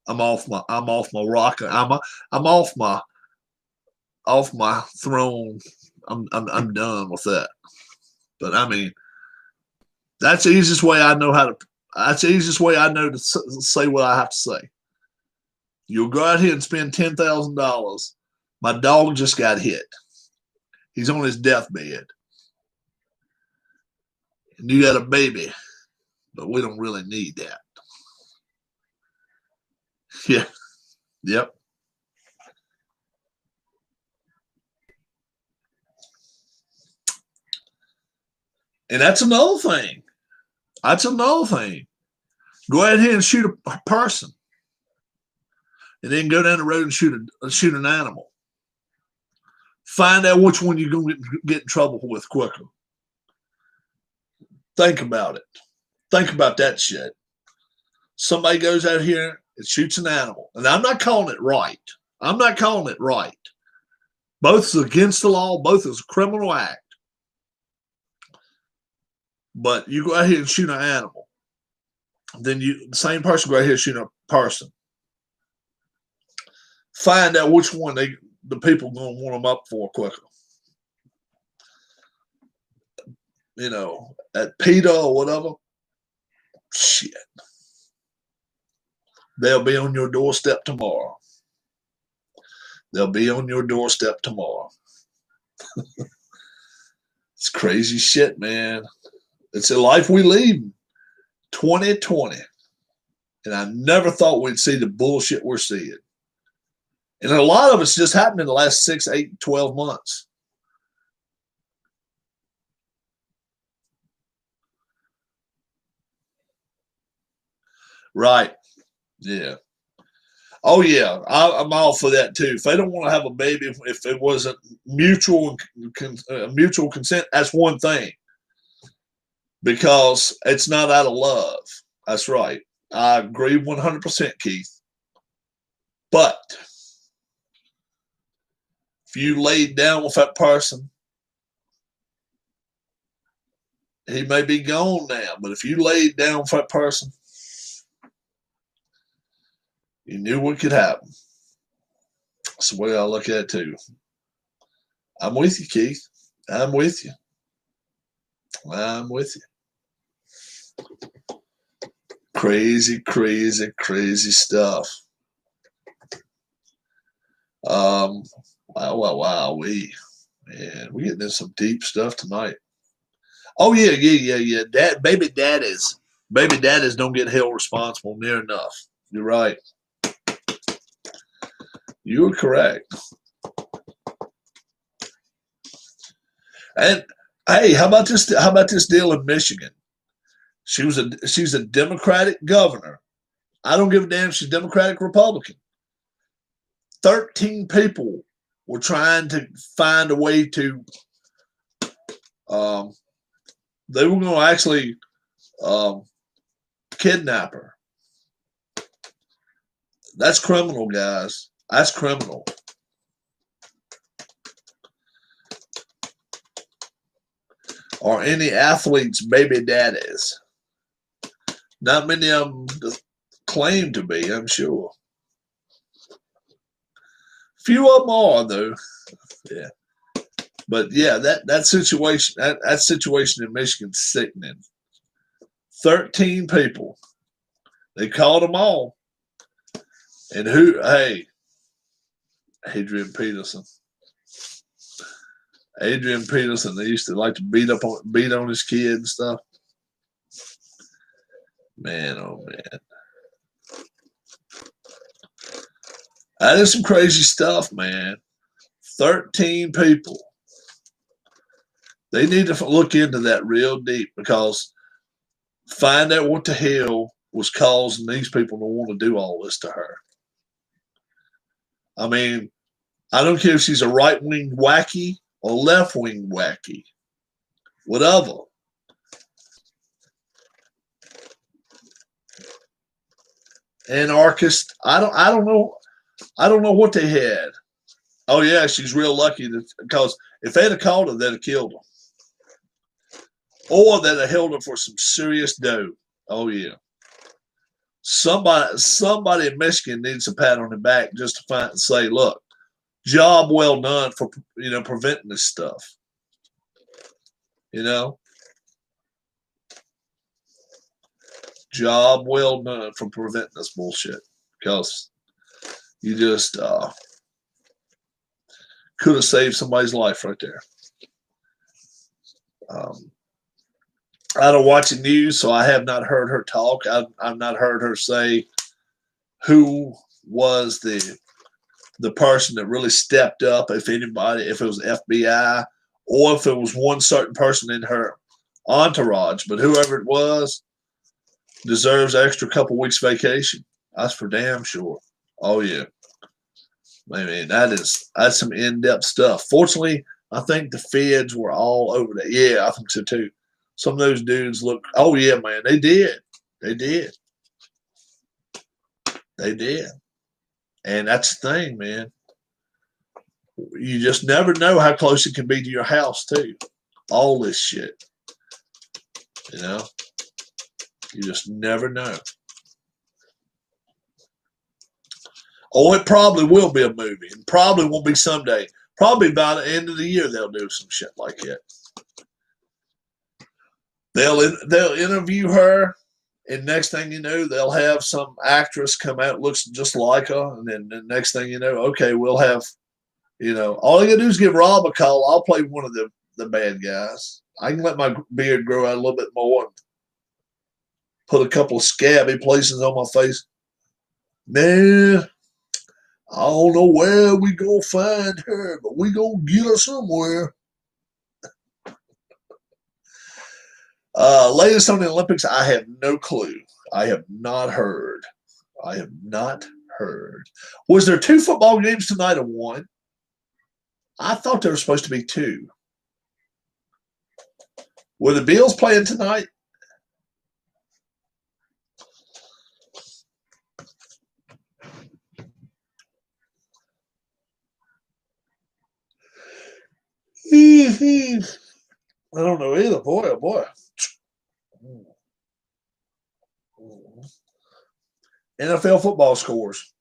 I'm off my rock. I'm off my throne. I'm done with that. But I mean, that's the easiest way I know how to. That's the easiest way I know to say what I have to say. You'll go out here and spend $10,000. My dog just got hit. He's on his deathbed. And you got a baby, but we don't really need that. Yeah. Yep. And that's another thing. That's another thing. Go out here and shoot a person, and then go down the road and shoot an animal. Find out which one you're going to get in trouble with quicker. Think about it. Think about that shit. Somebody goes out here and shoots an animal, and I'm not calling it right. I'm not calling it right. Both is against the law. Both is a criminal act. But you go out here and shoot an animal. Then the same person go out here and shoot a person. Find out which one the people going to want them up for quicker. You know, at PETA or whatever. Shit. They'll be on your doorstep tomorrow. They'll be on your doorstep tomorrow. It's crazy shit, man. It's a life we lead. 2020. And I never thought we'd see the bullshit we're seeing. And a lot of it's just happened in the last 6, 8, 12 months. Right. Yeah. Oh, yeah. I'm all for that, too. If they don't want to have a baby, if it wasn't mutual consent, that's one thing. Because it's not out of love. That's right. I agree 100%, Keith. But if you laid down with that person, he may be gone now. But if you laid down with that person, you knew what could happen. That's the way I look at it, too. I'm with you, Keith. I'm with you. I'm with you. Crazy, crazy, crazy stuff. Wow. Man, we're getting into some deep stuff tonight. Oh, yeah. Baby daddies don't get held responsible near enough. You're right. You are correct. And hey, how about this deal in Michigan? She's a Democratic governor. I don't give a damn if she's Democratic or Republican. 13 people were trying to find a way to they were going to actually kidnap her. That's criminal, guys. That's criminal. Or any athletes' baby daddies. Not many of them claim to be, I'm sure. Few of them are, though. Yeah. But yeah, that situation in Michigan's sickening. 13 people. They called them all. And Adrian Peterson. Adrian Peterson, they used to like to beat on his kid and stuff. Man, oh man. That is some crazy stuff, man. 13 people. They need to look into that real deep, because find out what the hell was causing these people to want to do all this to her. I mean, I don't care if she's a right-wing wacky or left-wing wacky. Whatever. Anarchist. I don't know what they had. Oh yeah, she's real lucky because if they'd have called her, they'd have killed her. Or they'd have held her for some serious dough. Oh yeah. Somebody in Michigan needs a pat on the back just to say, look, job well done for preventing this stuff. Job well done for preventing this bullshit, because you just could have saved somebody's life right there. I don't watch the news, so I have not heard her talk. I've not heard her say who was the person that really stepped up, if anybody, if it was FBI or if it was one certain person in her entourage, but whoever it was deserves extra couple weeks vacation. That's for damn sure. Oh yeah. I mean, that's some in-depth stuff. Fortunately, I think the feds were all over that. Yeah, I think so too. Some of those dudes look. Oh yeah, man, they did. They did. They did. And that's the thing, man. You just never know how close it can be to your house too. All this shit, you know. You just never know. Oh, it probably will be a movie. It probably won't be someday. Probably by the end of the year they'll do some shit like that. They'll interview her, and next thing you know, they'll have some actress come out looks just like her, and then the next thing you know, okay, we'll have, all you gotta do is give Rob a call. I'll play one of the bad guys. I can let my beard grow out a little bit more and put a couple of scabby places on my face. Man, I don't know where we gonna find her, but we gonna get her somewhere. Latest on the Olympics, I have no clue. I have not heard. Was there 2 football games tonight or 1? I thought there were supposed to be 2. Were the Bills playing tonight? I don't know either. Boy, oh boy. NFL football scores.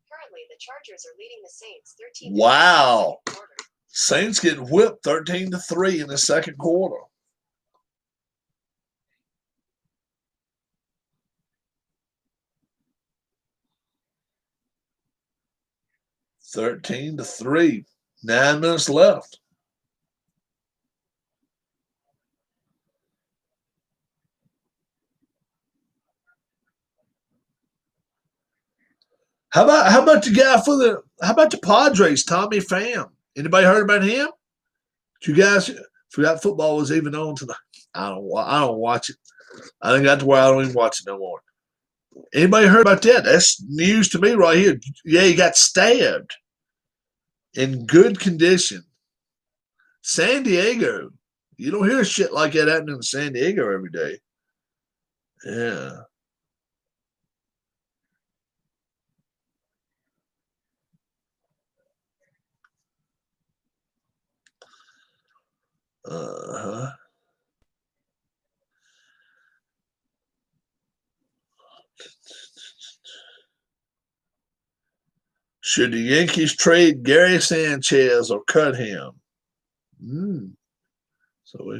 Currently, the Chargers are leading the Saints 13. Wow. Saints getting whipped 13-3 in the second quarter. $13 to 3. 9 minutes left. How about the Padres, Tommy Pham? Anybody heard about him? You guys forgot football was even on tonight. I don't watch it. I think that's why I don't even watch it no more. Anybody heard about that? That's news to me right here. Yeah, he got stabbed in good condition. San Diego. You don't hear shit like that happening in San Diego every day. Yeah. Uh-huh. Should the Yankees trade Gary Sanchez or cut him? So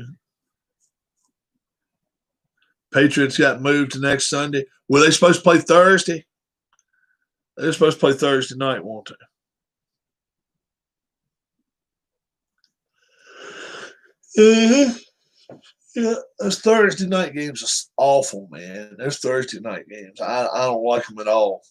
Patriots got moved to next Sunday. Were they supposed to play Thursday? They're supposed to play Thursday night, won't they? Yeah, those Thursday night games are awful, man. Those Thursday night games, I don't like them at all.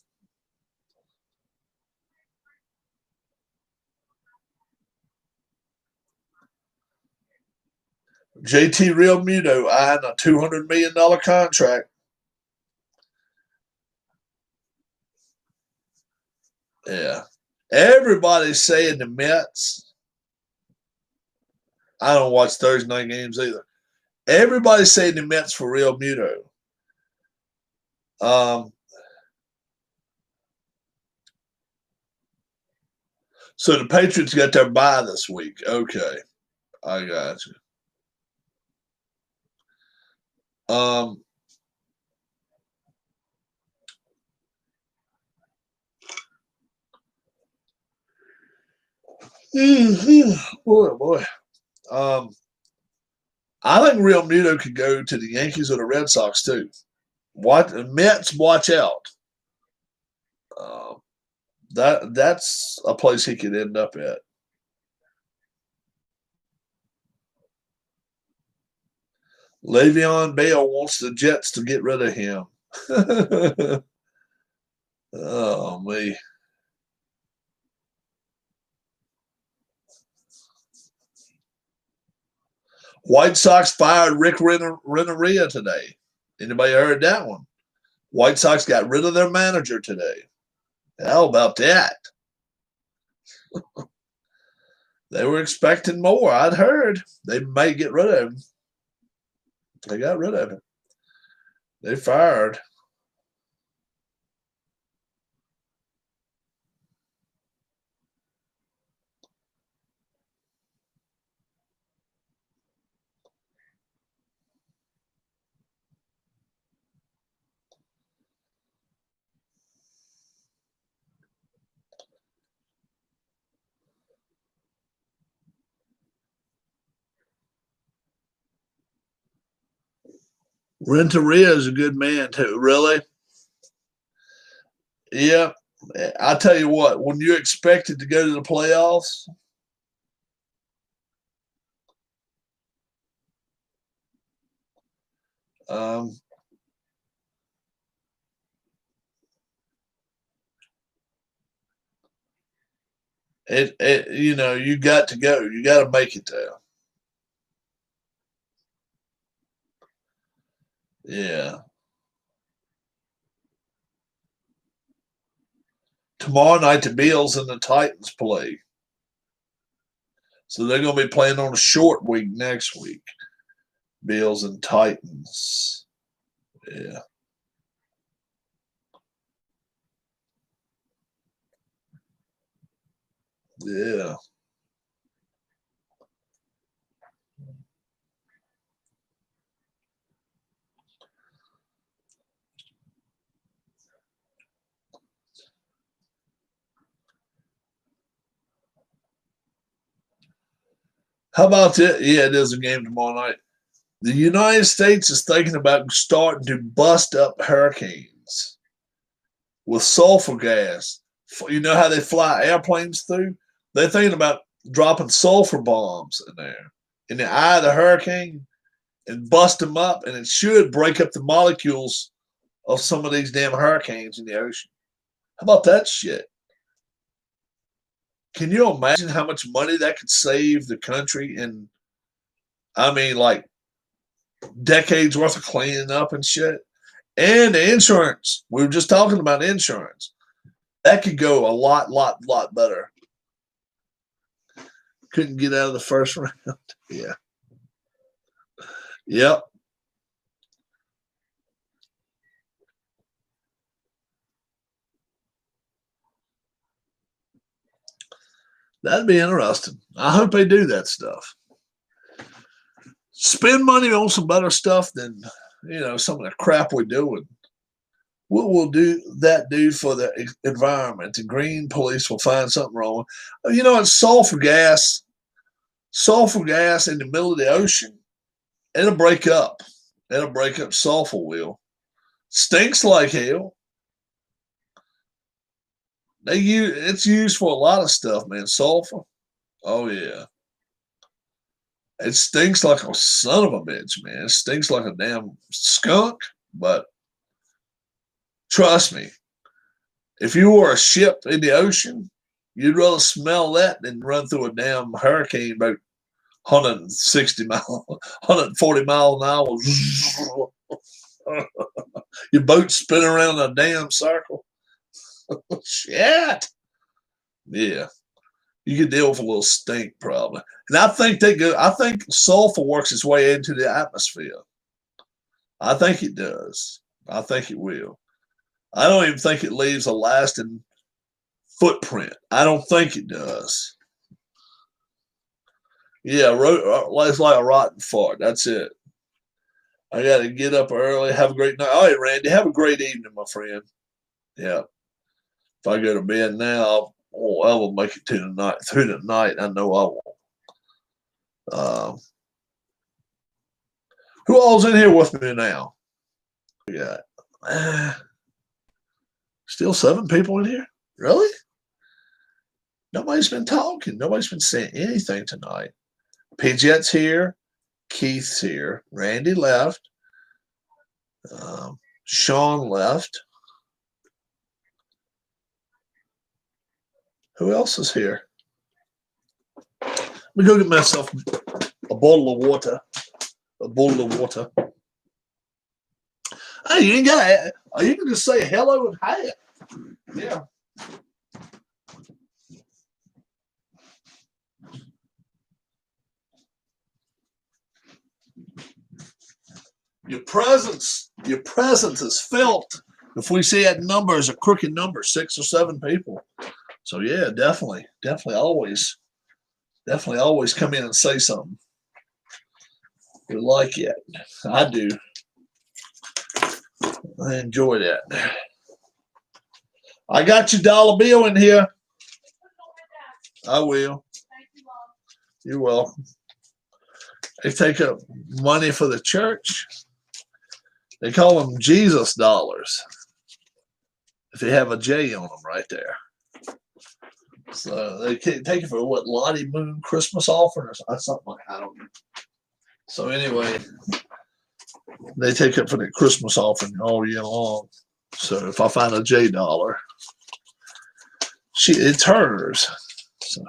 JT Realmuto eyeing a $200 million contract. Yeah. Everybody's saying the Mets. I don't watch Thursday night games either. Everybody's saying the Mets for Realmuto. So the Patriots got their bye this week. Okay. I got you. Boy. I think Real Muto could go to the Yankees or the Red Sox too. Mets, watch out. That's a place he could end up at. Le'Veon Bell wants the Jets to get rid of him. Oh me. White Sox fired Rick Renneria today. Anybody heard that one? White Sox got rid of their manager today. How about that? They were expecting more. I'd heard they might get rid of him. They got rid of him. They fired. Renteria is a good man too. Really? Yeah. I tell you what, when you're expected to go to the playoffs, um, you got to go. You got to make it there. Yeah. Tomorrow night, the Bills and the Titans play. So they're going to be playing on a short week next week. Bills and Titans. Yeah. Yeah. How about that? Yeah, it is a game tomorrow night. The United States is thinking about starting to bust up hurricanes with sulfur gas. You know how they fly airplanes through? They're thinking about dropping sulfur bombs in there in the eye of the hurricane and bust them up, and it should break up the molecules of some of these damn hurricanes in the ocean. How about that shit? Can you imagine how much money that could save the country in, I mean, like decades worth of cleaning up and shit? And the insurance. We were just talking about insurance. That could go a lot better. Couldn't get out of the first round. Yeah. Yep. That'd be interesting. I hope they do that stuff. Spend money on some better stuff than some of the crap we're doing. What will do for the environment? The green police will find something wrong. It's sulfur gas. Sulfur gas in the middle of the ocean. It'll break up. It'll break up sulfur will. Stinks like hell. It's used for a lot of stuff, man. Sulfur. Oh yeah. It stinks like a son of a bitch, man. It stinks like a damn skunk. But trust me, if you were a ship in the ocean, you'd rather smell that than run through a damn hurricane about 160 miles, 140 miles an hour. Your boat spinning around in a damn circle. Shit. Yeah. You could deal with a little stink probably. And I think sulfur works its way into the atmosphere. I think it does. I think it will. I don't even think it leaves a lasting footprint. I don't think it does. Yeah, it's like a rotten fart. That's it. I got to get up early. Have a great night. All right, Randy. Have a great evening, my friend. Yeah. If I go to bed now, I will make it through the night. I know I will. Who all's in here with me now? We got still 7 people in here. Really? Nobody's been talking. Nobody's been saying anything tonight. Pidget's here. Keith's here. Randy left. Sean left. Who else is here? Let me go get myself a bottle of water. A bottle of water. Hey, you ain't got. You can just say hello and hi. Yeah. Your presence is felt. If we see that number as a crooked number, 6 or 7 people. So yeah, definitely always come in and say something. We like it. I do. I enjoy that. I got your dollar bill in here. I will. You're welcome. They take up money for the church. They call them Jesus dollars. If you have a J on them right there. So they take it for what, Lottie Moon Christmas offering or something like that. I don't know. So anyway, they take it for the Christmas offering all year long. So if I find a J dollar, it's hers. So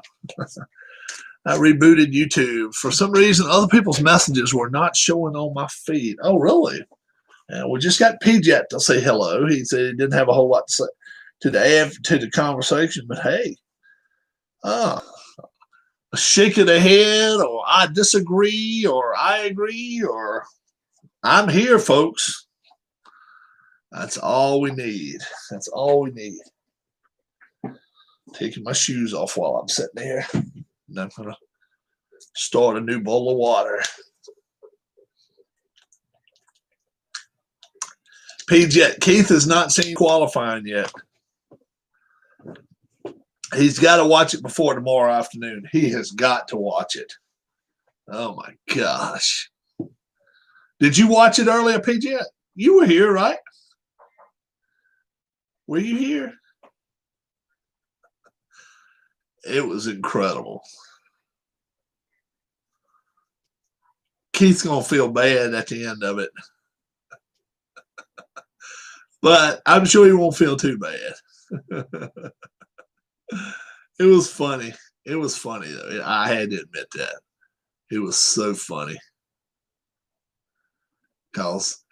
I rebooted YouTube. For some reason, other people's messages were not showing on my feed. Oh, really? And we just got PJet to say hello. He said he didn't have a whole lot to say to add to the conversation, but hey, a shake of the head, or I disagree, or I agree, or I'm here, folks. That's all we need. That's all we need. Taking my shoes off while I'm sitting there. And I'm going to start a new bowl of water. PJ, Keith has not seen qualifying yet. He's got to watch it before tomorrow afternoon. He has got to watch it. Oh, my gosh. Did you watch it earlier, PJ? You were here, right? Were you here? It was incredible. Keith's going to feel bad at the end of it. But I'm sure he won't feel too bad. It was funny. It was funny, though. I had to admit that. It was so funny. Because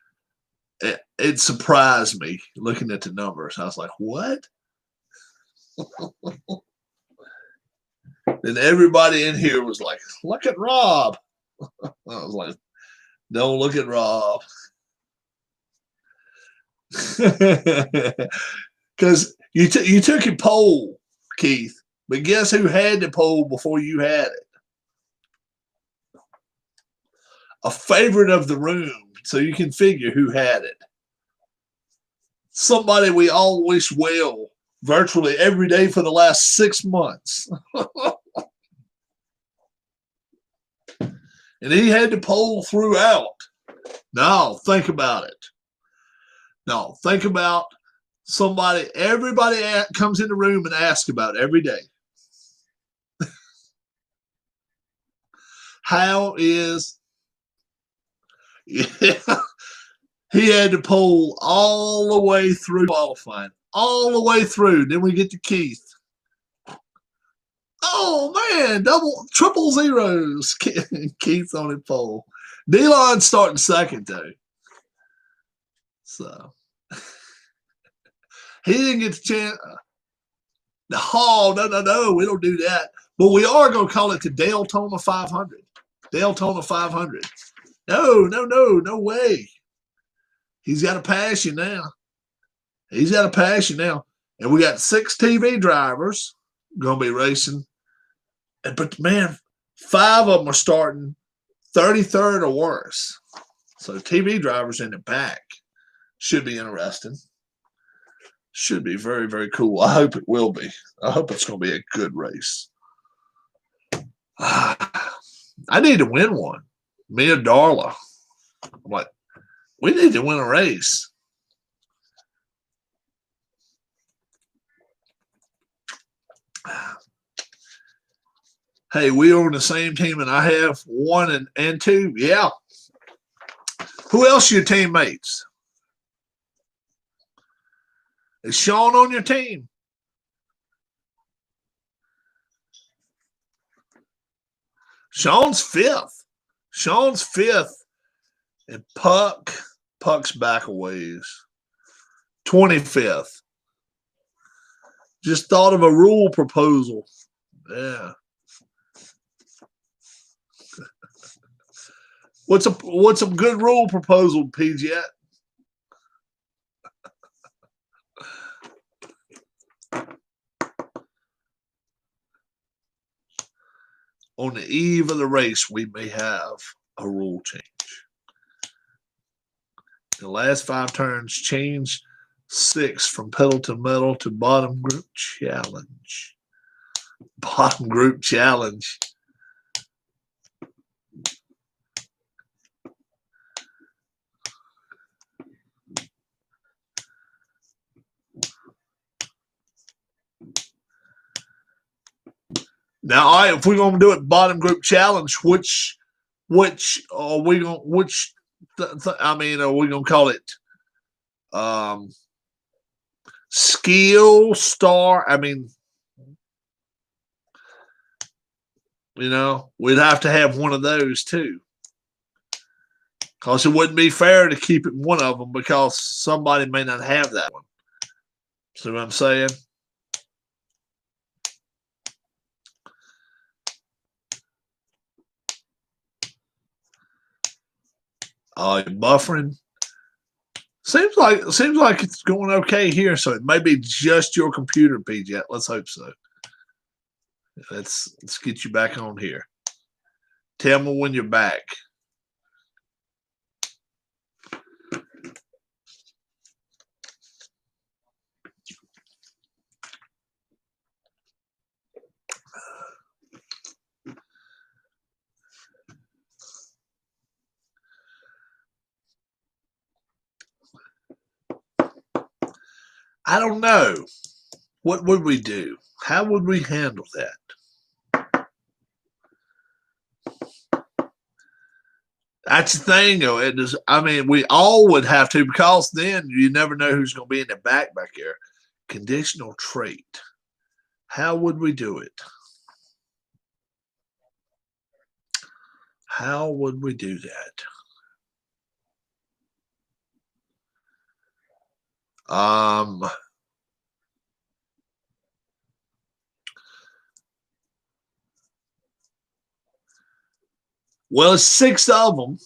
it surprised me looking at the numbers. I was like, what? And everybody in here was like, look at Rob. I was like, don't look at Rob. Because you took a poll, Keith, but guess who had the poll before you had it? A favorite of the room, so you can figure who had it. Somebody we all wish well virtually every day for the last 6 months. And he had to poll throughout. Now, think about it. Now, think about somebody, everybody comes in the room and asks about it every day. How is, yeah, he had to poll all the way through qualifying, all the way through. Then we get to Keith. Oh, man, triple zeros. Keith's on his pole. D-Line's starting second, though. So, he didn't get the chance. No, we don't do that. But we are going to call it the Daytona 500. Daytona 500. No way. He's got to pass you now. He's got to pass you now. And we got 6 TV drivers going to be racing. But, man, 5 of them are starting 33rd or worse. So TV drivers in the back should be interesting. Should be very, very cool. I hope it will be. I hope it's going to be a good race. I need to win one. Me and Darla. I'm like, we need to win a race. Hey, we are on the same team, and I have 1 and 2. Yeah. Who else are your teammates? Is Sean on your team? Sean's 5th. Sean's fifth, and Puck's back a ways. 25th. Just thought of a rule proposal. Yeah. What's a good rule proposal, PJ? On the eve of the race, we may have a rule change. The last 5 turns, change 6 from pedal to metal to bottom group challenge. Bottom group challenge. Now, all right, if we're going to do it bottom group challenge, which are we going? Are we going to call it skill star? We'd have to have one of those too, because it wouldn't be fair to keep it one of them because somebody may not have that one. See what I'm saying? Buffering. Seems like it's going okay here, so it may be just your computer, PJ. Let's hope so. Let's get you back on here. Tell me when you're back. I don't know. What would we do? How would we handle that? That's the thing, though. We all would have to, because then you never know who's going to be in the back there. Conditional trait. How would we do it? How would we do that? Well, it's 6 of them.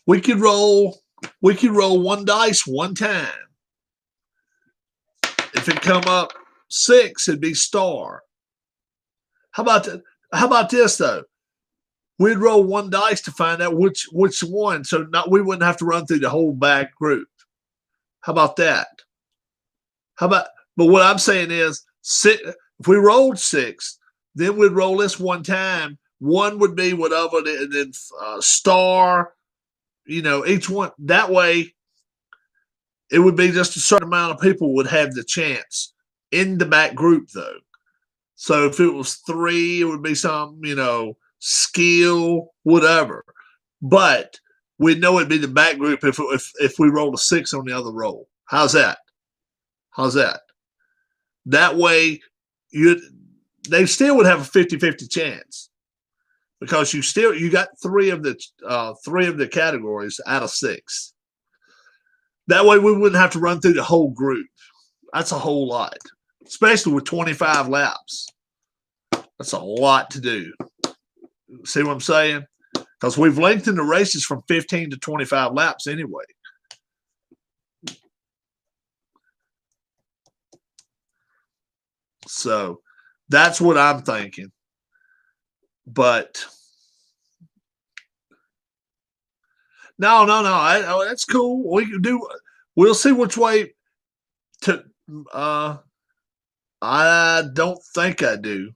We could roll 1 dice 1 time. If it come up 6, it'd be star. How about this though? We'd roll 1 dice to find out which one, so we wouldn't have to run through the whole back group. How about that? But what I'm saying is, if we rolled 6, then we'd roll this 1 time. 1 would be whatever, and then star, each one. That way, it would be just a certain amount of people would have the chance in the back group, though. So if it was 3, it would be some, skill, whatever. But we'd know it'd be the back group if we rolled a 6 on the other roll. How's that? That way, they still would have a 50-50 chance, because you got 3 of the categories out of 6. That way, we wouldn't have to run through the whole group. That's a whole lot, especially with 25 laps. That's a lot to do. See what I'm saying? Because we've lengthened the races from 15 to 25 laps anyway. So that's what I'm thinking. But no, that's cool. We'll see which way to. I don't think I do.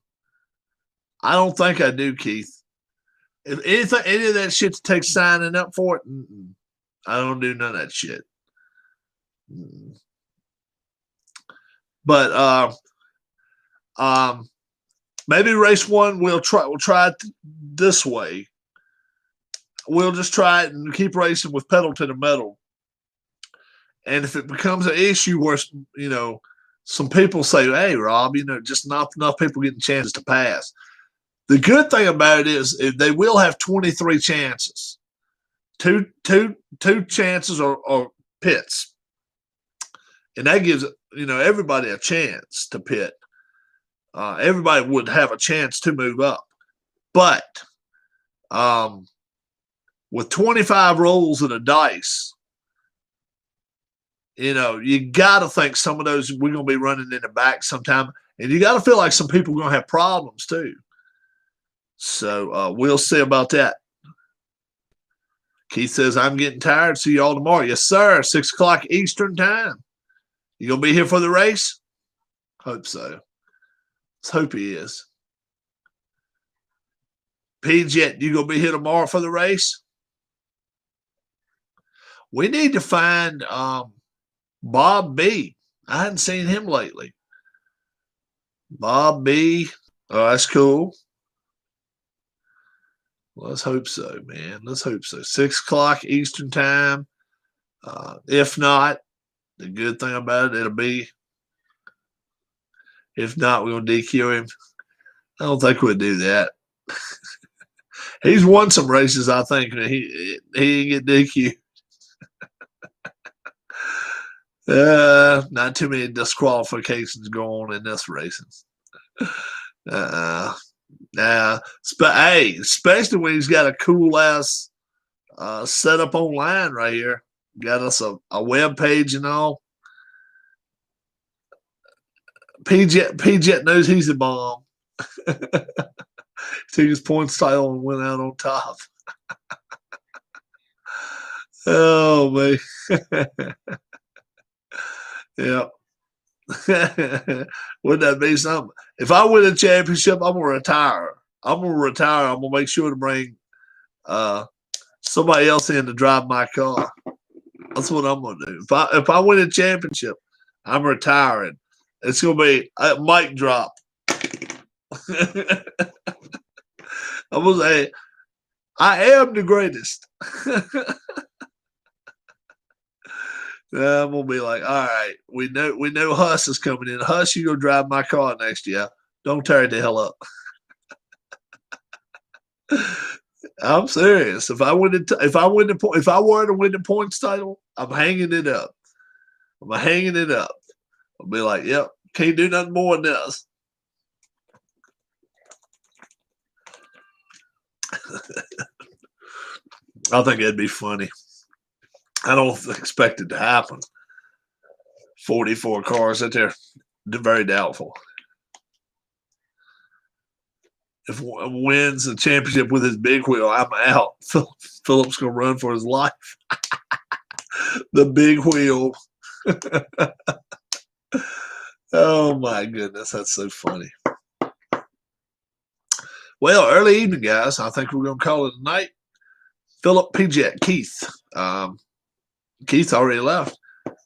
I don't think I do, Keith. If any of that shit takes signing up for it, I don't do none of that shit. But maybe race 1 we'll try it this way. We'll just try it and keep racing with pedal to the metal. And if it becomes an issue where some people say, "Hey, Rob, just not enough people getting chances to pass," The good thing about it is they will have 23 chances. Two chances or pits. And that gives, everybody a chance to pit. Everybody would have a chance to move up. But with 25 rolls of the dice, you got to think some of those we're going to be running in the back sometime. And you got to feel like some people are going to have problems too. So we'll see about that. Keith says, I'm getting tired. See y'all tomorrow. Yes, sir. 6 o'clock Eastern time. You going to be here for the race? Hope so. Let's hope he is. P-Jet, you going to be here tomorrow for the race? We need to find Bob B. I hadn't seen him lately. Bob B. Oh, that's cool. Let's hope so, man. Let's hope so. 6 o'clock Eastern time. If not, the good thing about it, it'll be. If not, we're going to DQ him. I don't think we'll do that. He's won some races, I think. He ain't get DQ. Not too many disqualifications going on in this racing. Hey, especially when he's got a cool ass setup online right here. Got us a web page and all. P-Jet knows he's a bomb. Took his points title and went out on top. Oh man. Yeah. Wouldn't that be something? If I win a championship, I'm gonna retire. I'm gonna make sure to bring somebody else in to drive my car. That's what I'm gonna do. If I win a championship, I'm retiring. It's gonna be a mic drop. I'm gonna say, I am the greatest. I'm gonna be like, all right, we know Huss is coming in. Huss, you go drive my car next year. Don't tear it the hell up. I'm serious. If I were to win the points title, I'm hanging it up. I'll be like, yep, can't do nothing more than this. I think it'd be funny. I don't expect it to happen. 44 cars out there. Very doubtful. If one wins the championship with his big wheel, I'm out. Philip's going to run for his life. The big wheel. Oh, my goodness. That's so funny. Well, early evening, guys. I think we're going to call it a night. Philip, P-Jet, Keith. Keith already left.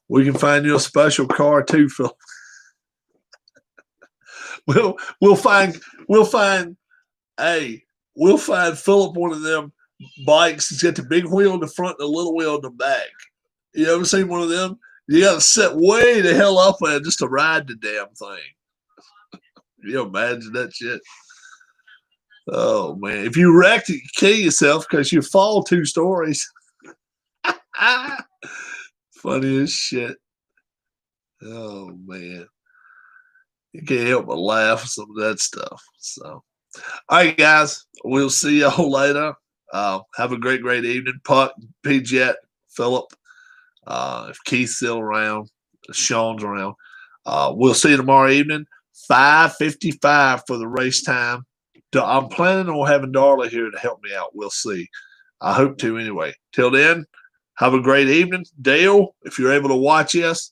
We can find you a special car too, Phil. We'll find Philip one of them bikes that's got the big wheel in the front and the little wheel in the back. You ever seen one of them? You got to sit way the hell up there just to ride the damn thing. You imagine that shit? Oh man! If you wrecked it, you kill yourself because you fall 2 stories. Funny as shit. Oh man. You can't help but laugh at some of that stuff. So all right, guys. We'll see y'all later. Have a great evening. Puck, P-Jet, Philip. If Keith's still around, Sean's around. We'll see you tomorrow evening, 5:55 for the race time. I'm planning on having Darla here to help me out. We'll see. I hope to anyway. Till then, have a great evening. Dale, if you're able to watch us,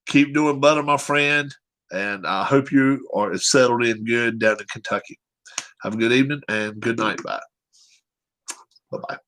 keep doing better, my friend. And I hope you are settled in good down in Kentucky. Have a good evening and good night. Bye. Bye-bye.